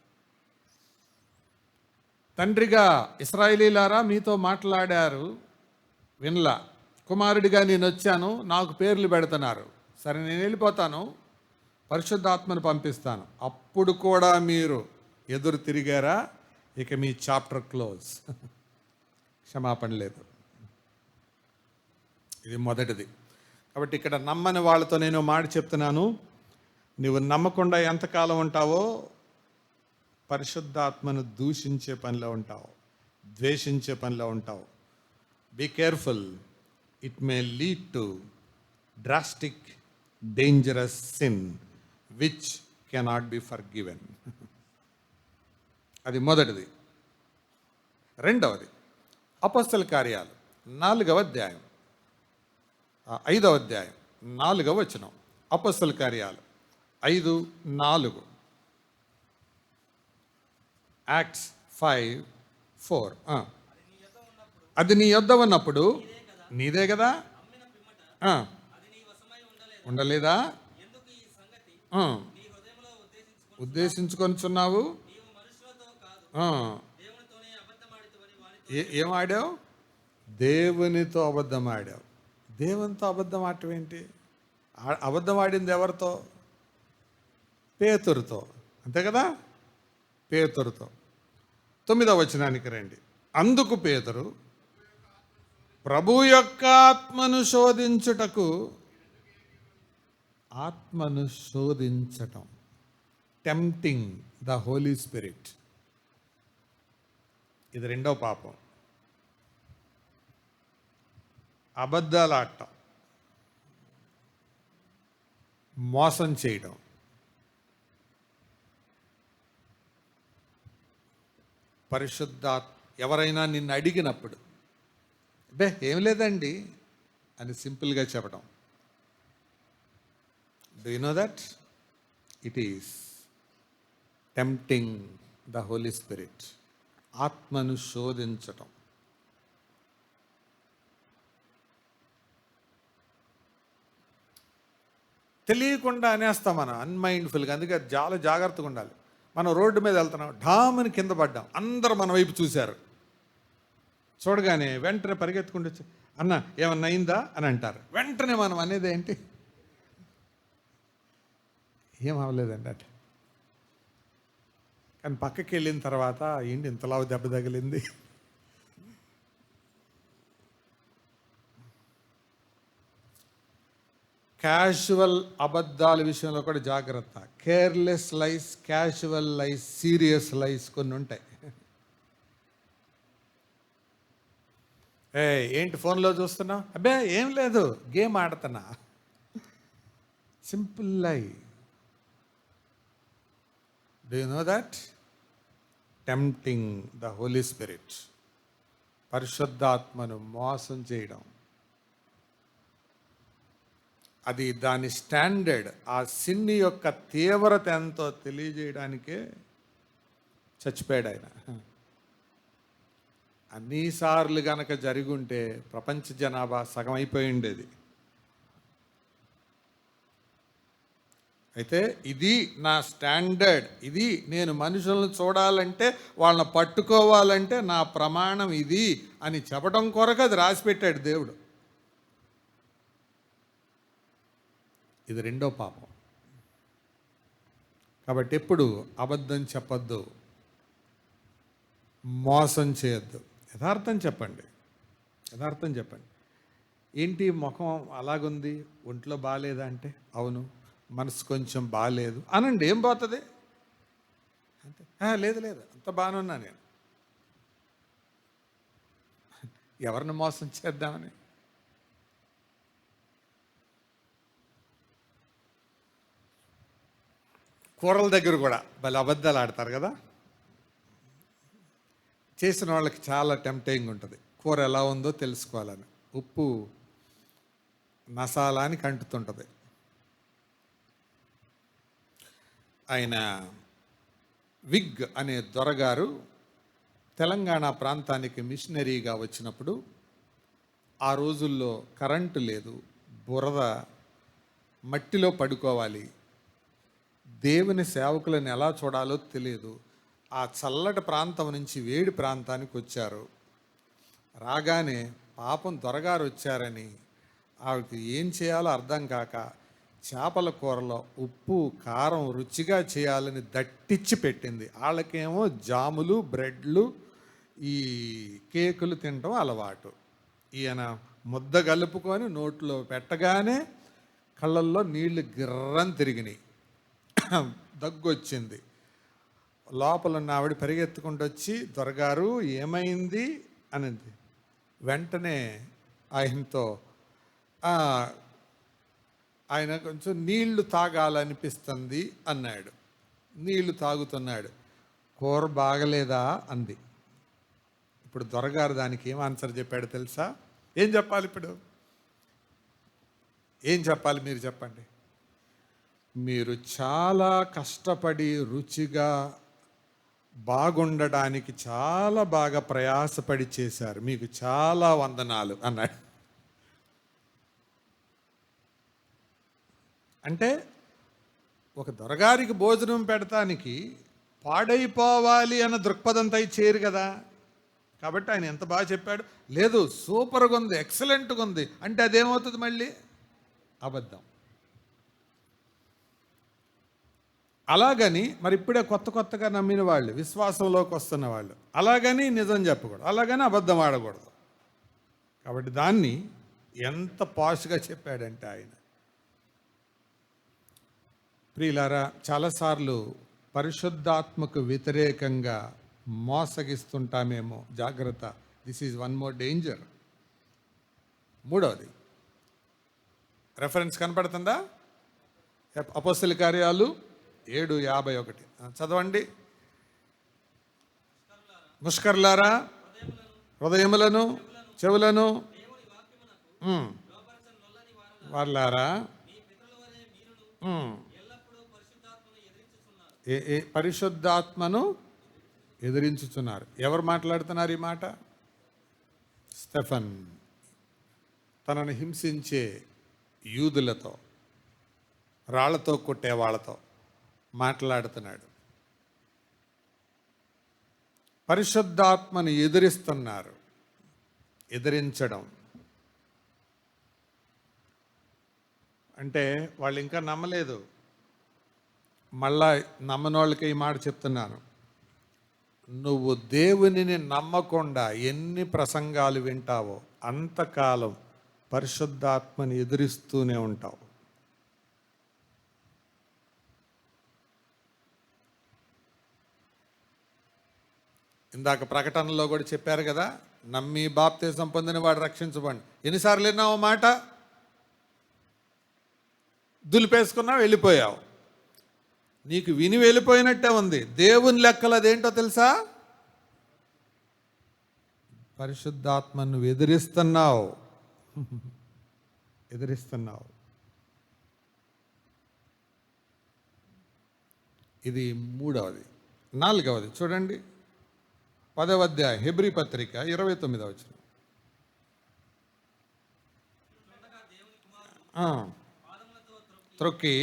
తండ్రిగా ఇశ్రాయేలీలారా మీతో మాట్లాడారు, వినలా. కుమారుడిగా నేను వచ్చాను, నాకు పేర్లు పెడుతున్నారు. సరే, నేను వెళ్ళిపోతాను, పరిశుద్ధాత్మను పంపిస్తాను. అప్పుడు కూడా మీరు ఎదురు తిరిగారా, ఇక మీ చాప్టర్ క్లోజ్. క్షమాపణ లేదు. ఇది మొదటిది. కాబట్టి ఇక్కడ నమ్మని వాళ్ళతో నేను మాట చెప్తున్నాను, నువ్వు నమ్మకుండా ఎంతకాలం ఉంటావో పరిశుద్ధాత్మను దూషించే పనిలో ఉంటావు, ద్వేషించే పనిలో ఉంటావు. Be careful, it may lead to drastic dangerous sin which cannot be forgiven. అది మొదటిది. రెండవది, అపొస్తల కార్యాలు 4వ అధ్యాయం 5వ అధ్యాయం 4వ వచనం. అపొస్తల కార్యాలు 5:4. యాక్ట్స్ 5:4. అది నీ యొద్ద ఉన్నప్పుడు నీదే కదా, ఉండలేదా? ఉద్దేశించుకొనిచున్నావు. ఏం ఆడావు? దేవునితో అబద్ధం ఆడావు. దేవునితో అబద్ధం ఆడటం ఏంటి? అబద్ధం ఆడింది ఎవరితో? పేతురుతో, అంతే కదా, పేతురుతో. 9వ వచనానికి రండి. అందుకు పేతురు, ప్రభు యొక్క ఆత్మను శోధించుటకు. ఆత్మను శోధించటం, టెంప్టింగ్ ద హోలీ స్పిరిట్, ఇది రెండవ పాపం. అబద్ధాలు ఆడటం, మోసం చేయడం, ఎవరైనా నిన్ను అడిగినప్పుడు ఏం లేదండి అని సింపుల్గా చెప్పడం. Do you know that it is tempting the Holy Spirit. ఆత్మను శోధించటం. తెలియకుండా అనేస్తాం మనం, అన్మైండ్ఫుల్గా. అందుకే చాలా జాగ్రత్తగా ఉండాలి. మనం రోడ్డు మీద వెళ్తున్నాం, ఢామని కింద పడ్డాం, అందరూ మన వైపు చూశారు. చూడగానే వెంటనే పరిగెత్తుకుంటూ వచ్చి, అన్న ఏమన్నా అయిందా అని అంటారు. వెంటనే మనం అనేది ఏంటి? ఏం అవ్వలేదండి అట్లా. కానీ పక్కకి వెళ్ళిన తర్వాత ఏంటి ఇంతలా దెబ్బ తగిలింది. క్యాజువల్ అబద్ధాల విషయంలో కూడా జాగ్రత్త. కేర్లెస్ లైస్, క్యాజువల్ లైస్, సీరియస్ లైస్ కొన్ని ఉంటాయి. ఏంటి ఫోన్లో చూస్తున్నావు? అబ్బే ఏం లేదు, గేమ్ ఆడుతున్నా. Simple lie. Do you know that? Tempting the Holy Spirit, పరిశుద్ధాత్మను మోసం చేయడం. అది దాని స్టాండర్డ్, ఆ సిన్ని యొక్క తీవ్రత ఎంతో తెలియజేయడానికే చచ్చిపోయాడు ఆయన. అన్నిసార్లు గనక జరిగి ఉంటే ప్రపంచ జనాభా సగం అయిపోయి ఉండేది. అయితే ఇది నా స్టాండర్డ్, ఇది నేను మనుషులను చూడాలంటే, వాళ్ళని పట్టుకోవాలంటే నా ప్రమాణం ఇది అని చెప్పడం కొరకు అది రాసిపెట్టాడు దేవుడు. ఇది రెండో పాపం. కాబట్టి ఎప్పుడు అబద్ధం చెప్పొద్దు, మోసం చేయొద్దు. యథార్థం చెప్పండి, యథార్థం చెప్పండి. ఏంటి ముఖం అలాగుంది, ఒంట్లో బాగాలేదా అంటే అవును, మనసు కొంచెం బాగాలేదు అనండి, ఏం పోతుంది? అంతే. లేదు లేదు, అంత బాగానే ఉన్నా నేను. ఎవరిని మోసం చేద్దామని? కూరల దగ్గర కూడా భలే అబద్ధాలు ఆడతారు కదా. చేసిన వాళ్ళకి చాలా టెంప్టింగ్ ఉంటుంది, కూర ఎలా ఉందో తెలుసుకోవాలని. ఉప్పు మసాలానికి అంటుతుంటుంది. ఆయన విగ్ అనే దొరగారు తెలంగాణ ప్రాంతానికి మిషనరీగా వచ్చినప్పుడు, ఆ రోజుల్లో కరెంటు లేదు, బురద, మట్టిలో పడుకోవాలి, దేవుని సేవకులను ఎలా చూడాలో తెలియదు. ఆ చల్లటి ప్రాంతం నుంచి వేడి ప్రాంతానికి వచ్చారు. రాగానే పాపం దొరగారు వచ్చారని ఆవిడకి ఏం చేయాలో అర్థం కాక చేపల కూరలో ఉప్పు కారం రుచిగా చేయాలని దట్టించి పెట్టింది. వాళ్ళకేమో జాములు, బ్రెడ్లు, ఈ కేకులు తినటం అలవాటు. ఈయన ముద్ద కలుపుకొని నోట్లో పెట్టగానే కళ్ళల్లో నీళ్లు గిర్రని తిరిగినాయి, దగ్గు వచ్చింది. లోపల ఉన్న ఆవిడ పరిగెత్తుకుంటూ వచ్చి దొరగారు ఏమైంది అనింది. వెంటనే ఆయనతో ఆయన కొంచెం నీళ్లు తాగాలనిపిస్తుంది అన్నాడు. నీళ్లు తాగుతున్నాడు. కూర బాగలేదా అంది. ఇప్పుడు దొరగారు దానికి ఏం ఆన్సర్ చెప్పాడు తెలుసా? ఏం చెప్పాలి ఇప్పుడు? ఏం చెప్పాలి మీరు చెప్పండి. మీరు చాలా కష్టపడి రుచిగా బాగుండడానికి చాలా బాగా ప్రయాసపడి చేశారు, మీకు చాలా వందనాలు అన్నాడు. అంటే ఒక దొరగారికి భోజనం పెడతానికి పాడైపోవాలి అన్న దృక్పథంతో చేరు కదా. కాబట్టి ఆయన ఎంత బాగా చెప్పాడు, లేదు సూపర్గా ఉంది, ఎక్సలెంట్గా ఉంది అంటే అదేమవుతుంది? మళ్ళీ అబద్ధం. అలాగని మరి ఇప్పుడే కొత్తగా నమ్మిన వాళ్ళు, విశ్వాసంలోకి వస్తున్న వాళ్ళు అలాగని నిజం చెప్పకూడదు, అలాగని అబద్ధం ఆడకూడదు. కాబట్టి దాన్ని ఎంత పాష్గా చెప్పాడంటే ఆయన. ప్రియులారా, చాలాసార్లు పరిశుద్ధాత్మకు వ్యతిరేకంగా మోసగిస్తుంటామేమో, జాగ్రత్త. This is one more danger. మూడవది రెఫరెన్స్ కనపడుతుందా? అపోస్తల కార్యాలు 7:51 చదవండి. ముష్కర్లారా, హృదయములను చెవులను వాళ్ళారా, పరిశుద్ధాత్మను ఎదిరించుచున్నారు. ఎవరు మాట్లాడుతున్నారు ఈ మాట? స్టెఫన్ తనను హింసించే యూదులతో, రాళ్లతో కొట్టే వాళ్ళతో మాట్లాడుతున్నాడు. పరిశుద్ధాత్మను ఎదిరిస్తున్నారు. ఎదిరించడం అంటే వాళ్ళు ఇంకా నమ్మలేదు. మళ్ళా నమ్మనోళ్ళకి ఈ మాట చెప్తున్నాను, నువ్వు దేవునిని నమ్మకుండా ఎన్ని ప్రసంగాలు వింటావో అంతకాలం పరిశుద్ధాత్మని ఎదిరిస్తూనే ఉంటావు. ఇందాక ప్రకటనలో కూడా చెప్పారు కదా, నమ్మి బాప్తిసం పొందిన వాడు రక్షించబడి. ఎన్నిసార్లు విన్నావు మాట? దులిపేసుకున్నావు, వెళ్ళిపోయావు. నీకు విని వెళ్ళిపోయినట్టే ఉంది. దేవుని లెక్కలు అదేంటో తెలుసా? పరిశుద్ధాత్మను నువ్వు ఎదిరిస్తున్నావు. ఇది మూడవది. నాలుగవది చూడండి, 10వ అధ్యాయం హెబ్రీ పత్రిక 29వ వచనం. త్రొక్కి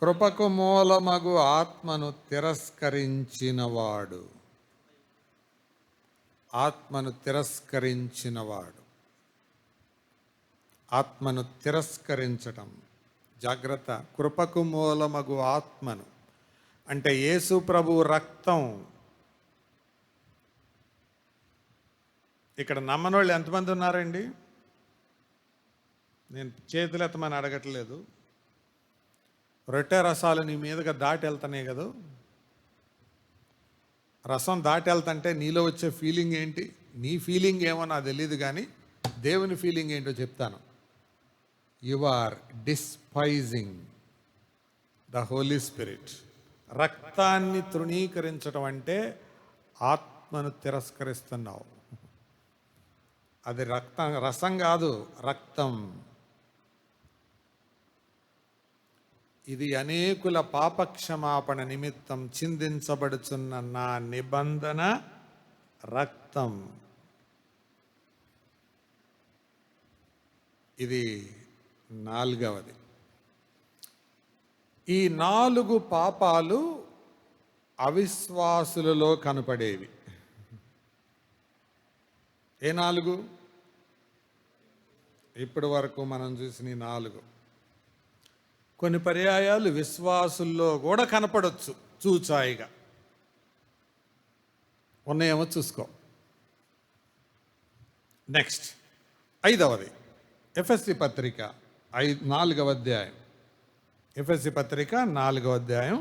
కృపకు మూలమగు ఆత్మను తిరస్కరించినవాడు. ఆత్మను తిరస్కరించటం జాగ్రత్త. కృపకు మూలమగు ఆత్మను అంటే యేసు ప్రభు రక్తం. ఇక్కడ నమ్మనోళ్ళు ఎంతమంది ఉన్నారండి? నేను చేతులు ఎత్తమని అడగట్లేదు. రొట్టె రసాలు నీ మీదుగా దాటి వెళ్తున్నాయి కదా. రసం దాటి వెళ్తుంటే నీలో వచ్చే ఫీలింగ్ ఏంటి? నీ ఫీలింగ్ ఏమో నాకు తెలియదు, కానీ దేవుని ఫీలింగ్ ఏంటో చెప్తాను. You are despising the Holy Spirit. రక్తాన్ని తృణీకరించడం అంటే ఆత్మను తిరస్కరిస్తున్నావు. అది రసం కాదు, రక్తం. ఇది అనేకుల పాపక్షమాపణ నిమిత్తం చిందించబడుచున్న నా నిబంధన రక్తం. ఇది నాలుగవది. ఈ 4 పాపాలు అవిశ్వాసులలో కనపడేవి. ఏ 4? ఇప్పటి వరకు మనం చూసిన 4. కొన్ని పర్యాయాలు విశ్వాసుల్లో కూడా కనపడవచ్చు చూచాయిగా. ఉన్నాయేమో చూసుకో. నెక్స్ట్ 5వది ఎఫెసీ పత్రిక 4వ అధ్యాయం. ఎఫెసీ పత్రిక 4వ అధ్యాయం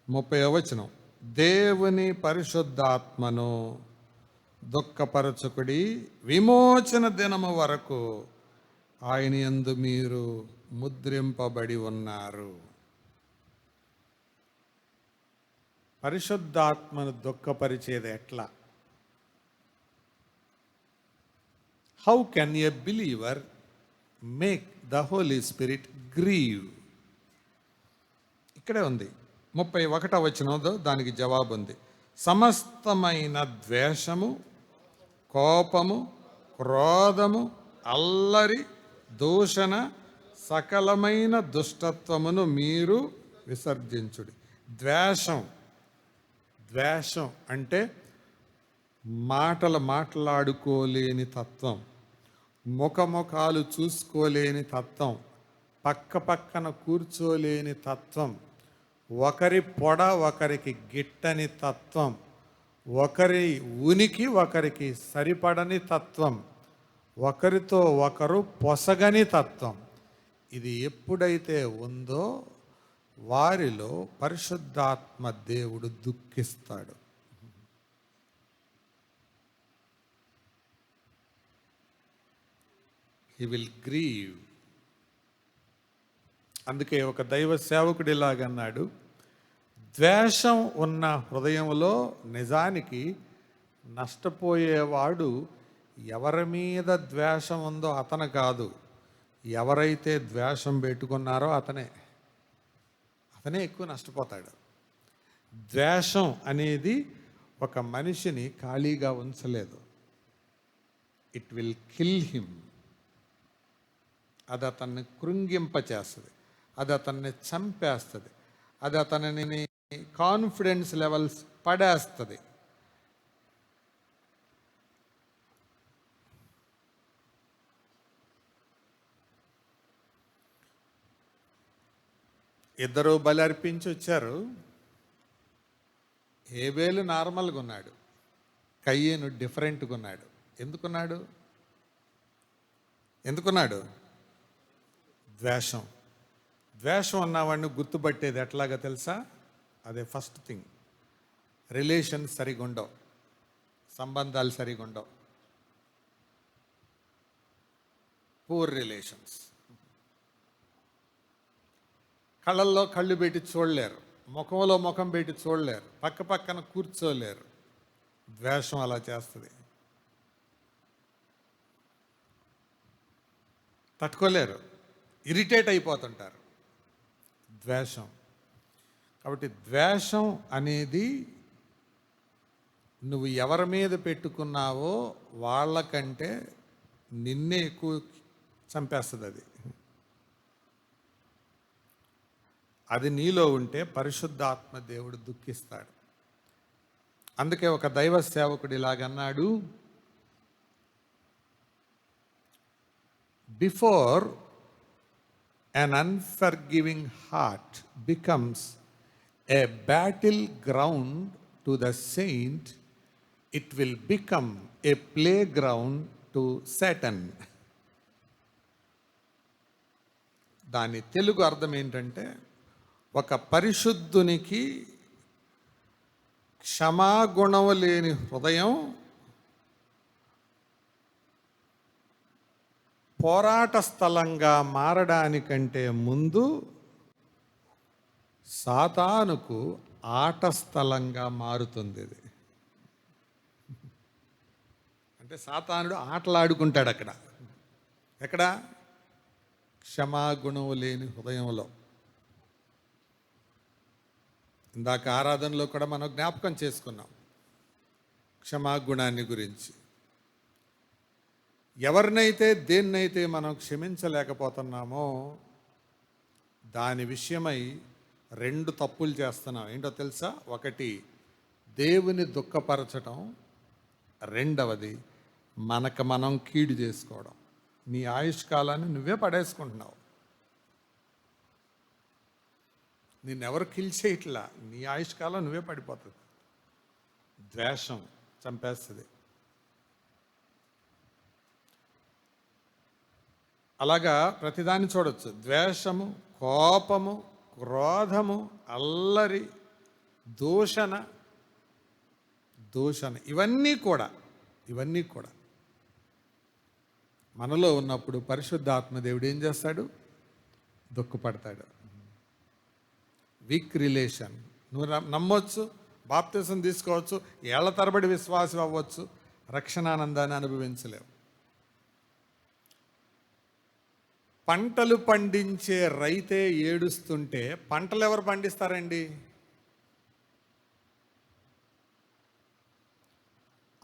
30వ వచనం. దేవుని పరిశుద్ధాత్మను దుఃఖపరచుకుడి, విమోచన దినము వరకు ఆయన యందు మీరు ముద్రింపబడి ఉన్నారు. పరిశుద్ధాత్మను దుఃఖపరిచేది ఎట్లా? How can a believer make the Holy Spirit grieve? ఇక్కడే ఉంది 31వ వచనంలో దానికి జవాబు ఉంది. సమస్తమైన ద్వేషము, కోపము, క్రోధము, అల్లరి, దూషణ, సకలమైన దుష్టత్వమును మీరు విసర్జించుడి. ద్వేషం అంటే మాట్లాడుకోలేని తత్వం, ముఖముఖాలు చూసుకోలేని తత్వం, పక్కన కూర్చోలేని తత్వం, ఒకరి పొడ ఒకరికి గిట్టని తత్వం, ఒకరి ఉనికి ఒకరికి సరిపడని తత్వం, ఒకరితో ఒకరు పొసగని తత్వం. ఇది ఎప్పుడైతే ఉందో వారిలో పరిశుద్ధాత్మ దేవుడు దుఃఖిస్తాడు. He will grieve. అందుకే ఒక దైవ సేవకుడు ఇలాగన్నాడు, ద్వేషం ఉన్న హృదయంలో నిజానికి నష్టపోయేవాడు ఎవరి మీద ద్వేషం ఉందో అతను కాదు, ఎవరైతే ద్వేషం పెట్టుకున్నారో అతనే ఎక్కువ నష్టపోతాడు. ద్వేషం అనేది ఒక మనిషిని ఖాళీగా ఉంచలేదు. It will kill him. అది అతన్ని కృంగింపచేస్తుంది, అది అతన్ని చంపేస్తుంది, అది అతనిని కాన్ఫిడెన్స్ లెవెల్స్ పడేస్తుంది. ఇద్దరు బలి అర్పించి వచ్చారు. హేబేలు నార్మల్గా ఉన్నాడు, కయ్యేను డిఫరెంట్గా ఉన్నాడు. ఎందుకున్నాడు? ద్వేషం ఉన్నవాడిని గుర్తుపట్టేది ఎట్లాగా తెలుసా? అదే ఫస్ట్ థింగ్. రిలేషన్ సరిగా ఉండవు, సంబంధాలు సరిగా ఉండవు, పూర్ రిలేషన్స్. కళ్ళల్లో కళ్ళు పెట్టి చూడలేరు, ముఖంలో ముఖం పెట్టి చూడలేరు, పక్క పక్కన కూర్చోలేరు. ద్వేషం అలా చేస్తుంది. తట్టుకోలేరు, ఇరిటేట్ అయిపోతుంటారు. ద్వేషం. కాబట్టి ద్వేషం అనేది నువ్వు ఎవరి మీద పెట్టుకున్నావో వాళ్ళకంటే నిన్నే ఎక్కువ చంపేస్తుంది. అది నీలో ఉంటే పరిశుద్ధాత్మ దేవుడు దుఃఖిస్తాడు. అందుకే ఒక దైవ సేవకుడు ఇలాగన్నాడు, before an unforgiving heart becomes a battle ground to the saint, it will become a playground to Satan. దాని తెలుగు అర్థం ఏంటంటే, ఒక పరిశుద్ధునికి క్షమాగుణం లేని హృదయం పోరాట స్థలంగా మారడానికంటే ముందు సాతానుకు ఆట స్థలంగా మారుతుంది. అంటే సాతానుడు ఆటలాడుకుంటాడు అక్కడ. ఎక్కడ? క్షమాగుణం లేని హృదయంలో. ఇందాక ఆరాధనలో కూడా మనం జ్ఞాపకం చేసుకున్నాం క్షమాగుణాన్ని గురించి. ఎవరినైతే దేన్నైతే మనం క్షమించలేకపోతున్నామో దాని విషయమై 2 తప్పులు చేస్తున్నాం. ఏంటో తెలుసా? ఒకటి, దేవుని దుఃఖపరచడం. రెండవది, మనకు మనం కీడు చేసుకోవడం. నీ ఆయుష్కాలాన్ని నువ్వే పడేసుకుంటున్నావు. నిన్నెవరు కిల్ చేయట్లా, నీ ఆయుష్కాలం నువ్వే పడిపోతుంది. ద్వేషం చంపేస్తుంది. అలాగా ప్రతిదాన్ని చూడొచ్చు. ద్వేషము, కోపము, క్రోధము, అల్లరి, దూషణ ఇవన్నీ కూడా మనలో ఉన్నప్పుడు పరిశుద్ధాత్మ దేవుడు ఏం చేస్తాడు? దుఃఖపడతాడు. Weak relation. నువ్వు నమ్మొచ్చు, బాప్తిసం తీసుకోవచ్చు, ఏళ్ల తరబడి విశ్వాసం అవ్వచ్చు, రక్షణానందాన్ని అనుభవించలేవు. పంటలు పండించే రైతే ఏడుస్తుంటే పంటలు ఎవరు పండిస్తారండి?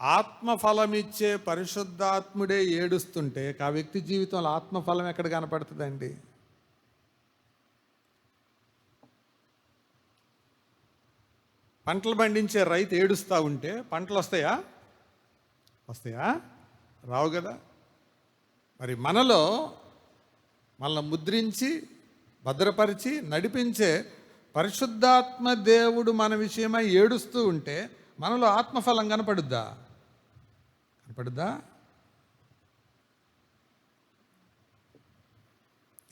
ఆత్మఫలమిచ్చే పరిశుద్ధాత్ముడే ఏడుస్తుంటే ఆ వ్యక్తి జీవితంలో ఆత్మఫలం ఎక్కడ కనపడుతుందండి? పంటలు పండించే రైతు ఏడుస్తూ ఉంటే పంటలు వస్తాయా? రావు కదా. మరి మనలో మనల్ని ముద్రించి భద్రపరిచి నడిపించే పరిశుద్ధాత్మ దేవుడు మన విషయమై ఏడుస్తూ ఉంటే మనలో ఆత్మఫలం కనపడుద్దా?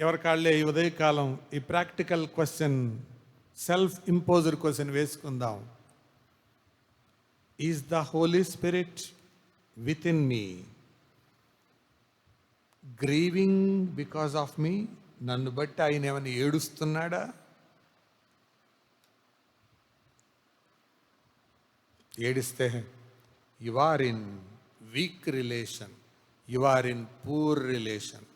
ఎవరి కాళ్ళే ఈ ఉదయకాలం ఈ practical question, self imposed question వేసుకుందాం. Is the Holy Spirit within me grieving because of me? నన్ను బట్టి ఆయన ఏమైనా ఏడుస్తున్నాడా? ఏడిస్తే you are in weak relation, you are in poor relation.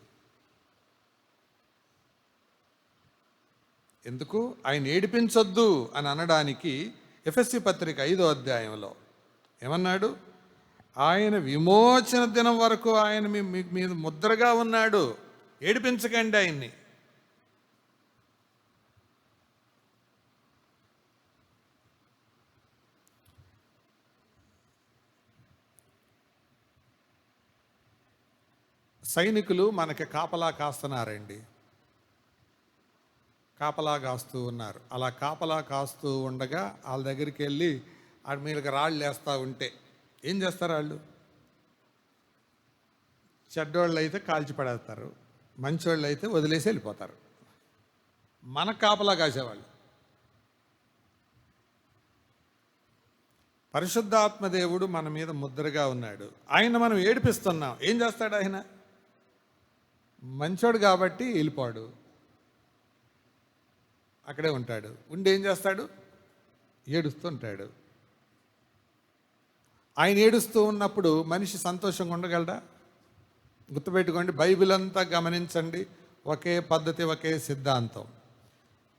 ఎందుకు? ఆయన ఏడిపించొద్దు అని అనడానికి ఎఫెసీ పత్రిక 5వ అధ్యాయంలో ఏమన్నాడు? ఆయన విమోచన దినం వరకు ఆయన మీ మీద ముద్రగా ఉన్నాడు, ఏడిపించకండి ఆయన్ని. సైనికులు మనకి కాపలా కాస్తున్నారండి, కాపలా కాస్తూ ఉన్నారు. అలా కాపలా కాస్తూ ఉండగా వాళ్ళ దగ్గరికి వెళ్ళి ఆడి మీదకి రాళ్ళు వేస్తూ ఉంటే ఏం చేస్తారు వాళ్ళు? చెడ్డోళ్ళు అయితే కాల్చి పడేస్తారు, మంచోళ్ళు అయితే వదిలేసి వెళ్ళిపోతారు. మన కాపలా కాసేవాళ్ళు. పరిశుద్ధాత్మ దేవుడు మన మీద ముద్రగా ఉన్నాడు, ఆయన మనం ఏడిపిస్తున్నాం. ఏం చేస్తాడు ఆయన? మంచోడు కాబట్టి వెళ్ళిపోడు, అక్కడే ఉంటాడు. ఉండి ఏం చేస్తాడు? ఏడుస్తూ ఉంటాడు. ఆయన ఏడుస్తూ ఉన్నప్పుడు మనిషి సంతోషంగా ఉండగలడా? గుర్తుపెట్టుకోండి, బైబిల్ అంతా గమనించండి, ఒకే పద్ధతి, ఒకే సిద్ధాంతం.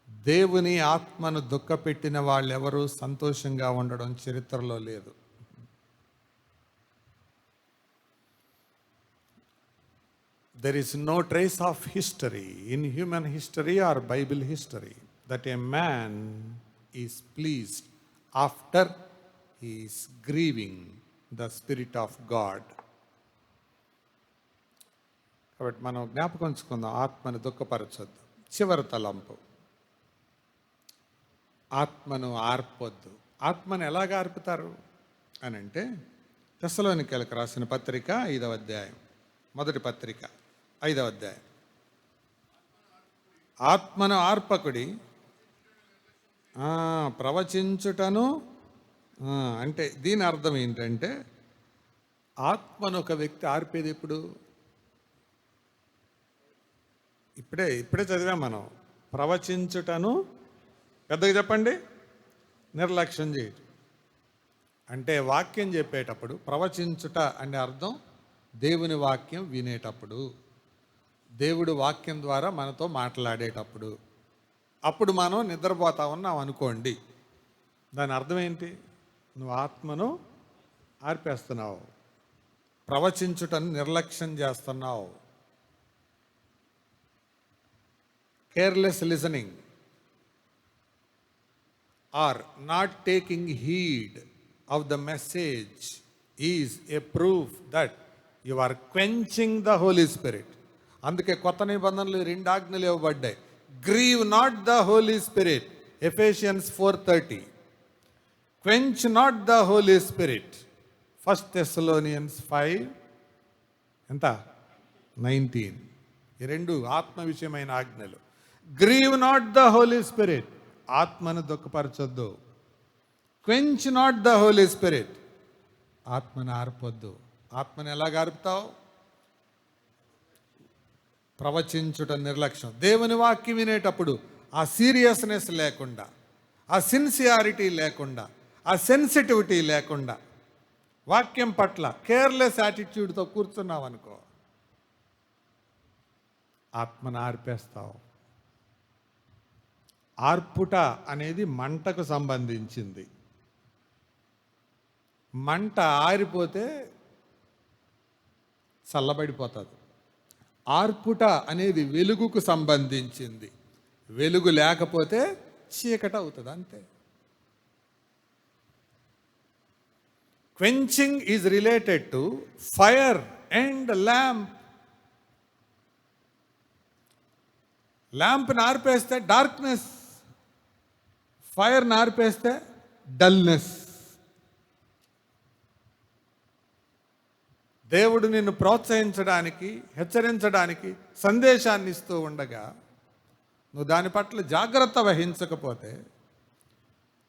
దేవుని ఆత్మను దుఃఖపెట్టిన వాళ్ళెవరూ సంతోషంగా ఉండడం చరిత్రలో లేదు. There is no trace of history in human history or Bible history that a man is pleased after he is grieving the Spirit of God. కాబట్టి మనం జ్ఞాపకం ఉంచుకుందాం, ఆత్మను దుఃఖపరచొద్దు. చివరి తలంపు, ఆత్మను ఆర్పొద్దు. ఆత్మను ఎలాగ ఆర్పుతారు అని అంటే, తెస్సలోనికైలకు రాసిన పత్రిక 5వ అధ్యాయం, మొదటి పత్రిక 5వ అధ్యాయం. ఆత్మను ఆర్పకుడి, ప్రవచించుటను అంటే దీని అర్థం ఏంటంటే, ఆత్మను ఒక వ్యక్తి ఆర్పేది ఎప్పుడు? ఇప్పుడే చదివాం మనం. ప్రవచించుటను, పెద్దగా చెప్పండి, నిర్లక్ష్యం చేయటం. అంటే వాక్యం చెప్పేటప్పుడు, ప్రవచించుట అనే అర్థం దేవుని వాక్యం వినేటప్పుడు, దేవుడు వాక్యం ద్వారా మనతో మాట్లాడేటప్పుడు. అప్పుడు మనం నిద్రపోతా ఉన్నాం అనుకోండి, దాని అర్థం ఏంటి? నువ్వు ఆత్మను ఆర్పేస్తున్నావు, ప్రవచించుటను నిర్లక్ష్యం చేస్తున్నావు. Careless listening or not taking heed of the message is a proof that you are quenching the Holy Spirit. అందుకే కొత్త నిబంధనలు 2 ఆజ్ఞలు ఇవ్వబడ్డాయి. Grieve not the Holy Spirit, Ephesians 4:30. Quench not the Holy Spirit, 1 Thessalonians 5:19. ఈ 2 ఆత్మ విషయమైన ఆజ్ఞలు. Grieve not the Holy Spirit, ఆత్మను దుఃఖపరచొద్దు. Quench not the Holy Spirit, ఆత్మను ఆర్పొద్దు. ఆత్మను ఎలాగ ఆర్పుతావు? ప్రవచించుట నిర్లక్ష్యం. దేవుని వాక్యం వినేటప్పుడు ఆ సీరియస్నెస్ లేకుండా, ఆ సిన్సియారిటీ లేకుండా, ఆ సెన్సిటివిటీ లేకుండా, వాక్యం పట్ల కేర్లెస్ యాటిట్యూడ్తో కూర్చున్నావు అనుకో, ఆత్మను ఆర్పేస్తావు. ఆర్పుట అనేది మంటకు సంబంధించింది. మంట ఆరిపోతే చల్లబడిపోతుంది. ఆర్పుట అనేది వెలుగుకు సంబంధించింది. వెలుగు లేకపోతే చీకటి అవుతుంది, అంతే. Quenching is related to fire and lamp. ల్యాంప్ని ఆర్పేస్తే డార్క్నెస్, ఫైర్ని ఆర్పేస్తే డల్నెస్. దేవుడు నిన్ను ప్రోత్సహించడానికి, హెచ్చరించడానికి సందేశాన్ని ఇస్తూ ఉండగా నువ్వు దాని పట్ల జాగ్రత్త వహించకపోతే,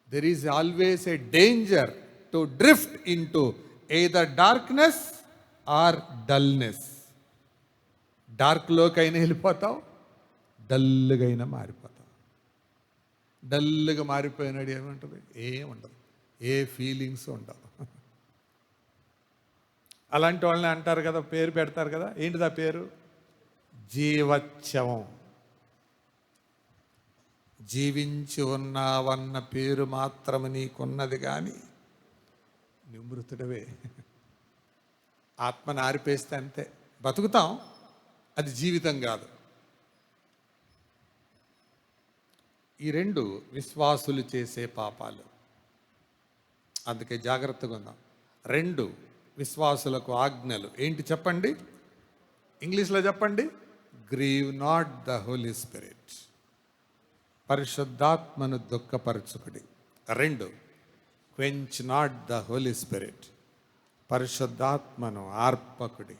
there is always a danger to drift into either darkness or dullness. డార్క్లోకైనా వెళ్ళిపోతావు, డల్గా అయినా మారిపోతావు. డల్గా మారిపోయినాడు ఏముంటుంది? ఏముండదు, ఏ ఫీలింగ్స్ ఉండవు. అలాంటి వాళ్ళని అంటారు కదా, పేరు పెడతారు కదా, ఏంటిది ఆ పేరు? జీవచ్ఛవం. జీవించి ఉన్నావన్న పేరు మాత్రము నీకున్నది, కానీ నువ్వు మృతుడవే. ఆత్మను ఆరిపేస్తే అంతే, బతుకుతాం, అది జీవితం కాదు. ఈ 2 విశ్వాసులు చేసే పాపాలు. అందుకే జాగ్రత్తగా ఉందాం. 2 విశ్వాసులకు ఆజ్ఞలు ఏంటి చెప్పండి? ఇంగ్లీష్లో చెప్పండి. Grieve not the Holy Spirit, పరిశుద్ధాత్మను దుఃఖపరచుకుడి. 2, quench not the Holy Spirit, పరిశుద్ధాత్మను ఆర్పకుడి.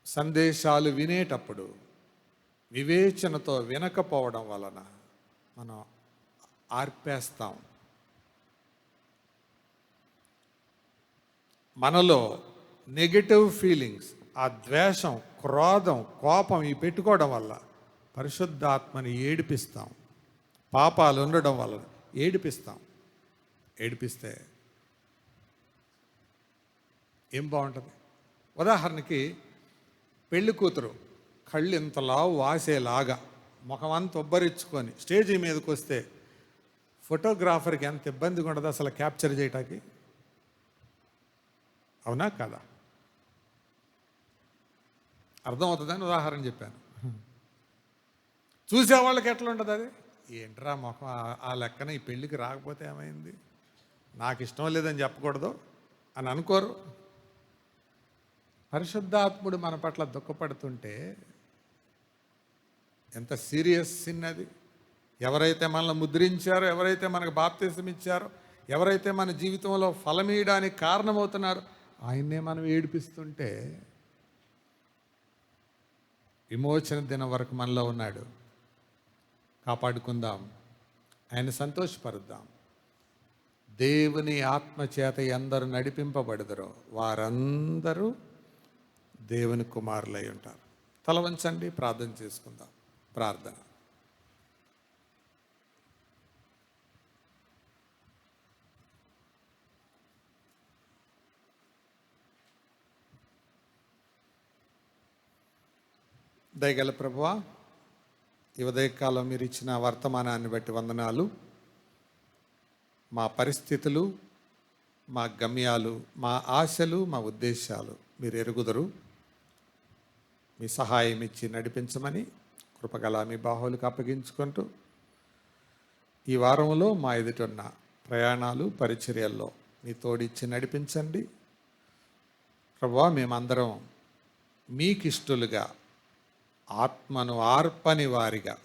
సందేశాలు వినేటప్పుడు వివేచనతో వినకపోవడం వలన మనం ఆర్పేస్తాం. మనలో నెగటివ్ ఫీలింగ్స్, ఆ ద్వేషం, క్రోధం, కోపం ఈ పెట్టుకోవడం వల్ల పరిశుద్ధాత్మని ఏడిపిస్తాం. పాపాలు ఉండడం వల్ల ఏడిపిస్తాం. ఏడిపిస్తే ఏం బాగుంటుంది? ఉదాహరణకి పెళ్లి కూతురు కళ్ళు ఇంతలా వాసేలాగా ముఖమంతా ఉబ్బరించుకొని స్టేజీ మీదకి వస్తే ఫోటోగ్రాఫర్కి ఎంత ఇబ్బందిగా ఉండదు అసలు క్యాప్చర్ చేయటానికి. అవునా కదా? అర్థమవుతుందని ఉదాహరణ చెప్పాను. చూసేవాళ్ళకి ఎట్లా ఉంటుంది అది? ఏంట్రా ముఖం ఆ లెక్కన ఈ పెళ్ళికి రాకపోతే ఏమైంది, నాకు ఇష్టం లేదని చెప్పకూడదు అని అనుకోరు. పరిశుద్ధాత్ముడు మన పట్ల దుఃఖపడుతుంటే ఎంత సీరియస్ సిన్ అది. ఎవరైతే మనల్ని ముద్రించారో, ఎవరైతే మనకు బాప్తిసం ఇచ్చారో, ఎవరైతే మన జీవితంలో ఫలమీయడానికి కారణమవుతున్నారో ఆయన్నే మనం ఏడిపిస్తుంటే విమోచన దినం వరకు మనలో ఉన్నాడు. కాపాడుకుందాం, ఆయన సంతోషపరుద్దాం. దేవుని ఆత్మచేత ఎందరు నడిపింపబడదరో వారందరూ దేవుని కుమారులై ఉంటారు. తల వంచండి, ప్రార్థన చేసుకుందాం. ప్రార్థన. దయగల ప్రభువా, ఈ ఉదయకాలం మీరు ఇచ్చిన వర్తమానాన్ని బట్టి వందనాలు. మా పరిస్థితులు, మా గమ్యాలు, మా ఆశలు, మా ఉద్దేశాలు మీరు ఎరుగుదరు. మీ సహాయం ఇచ్చి నడిపించమని కృపగల మీ బాహువులకు అప్పగించుకుంటూ ఈ వారంలో మా ఎదుటున్న ప్రయాణాలు, పరిచర్యల్లో మీ తోడిచ్చి నడిపించండి. ప్రభువా, మేమందరం మీకిష్టులుగా, ఆత్మను ఆర్పని వారిగా,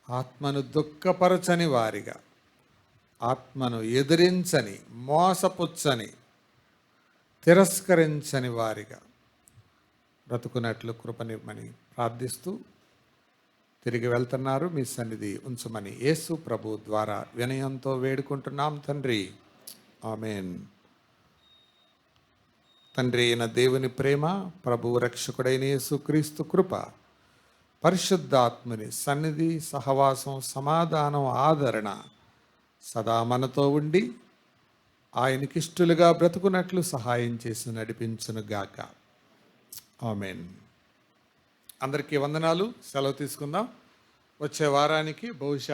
ఆత్మను దుఃఖపరచని వారిగా, ఆత్మను ఎదిరించని, మోసపుచ్చని, తిరస్కరించని వారిగా బ్రతుకున్నట్లు కృపనివ్వమని ప్రార్థిస్తూ తిరిగి వెళ్తున్నారు. మీ సన్నిధి ఉంచమని యేసు ప్రభు ద్వారా వినయంతో వేడుకుంటున్నాం తండ్రి. ఆమేన్. తండ్రి అయిన దేవుని ప్రేమ, ప్రభువు రక్షకుడైన యేసుక్రీస్తు కృప, పరిశుద్ధాత్మని సన్నిధి, సహవాసం, సమాధానం, ఆదరణ సదా మనతో ఉండి ఆయనకిష్టులుగా బ్రతుకున్నట్లు సహాయం చేసి నడిపించునుగాక. ఆమేన్. అందరికీ వందనాలు. సెలవు తీసుకుందాం. వచ్చే వారానికి బహుశా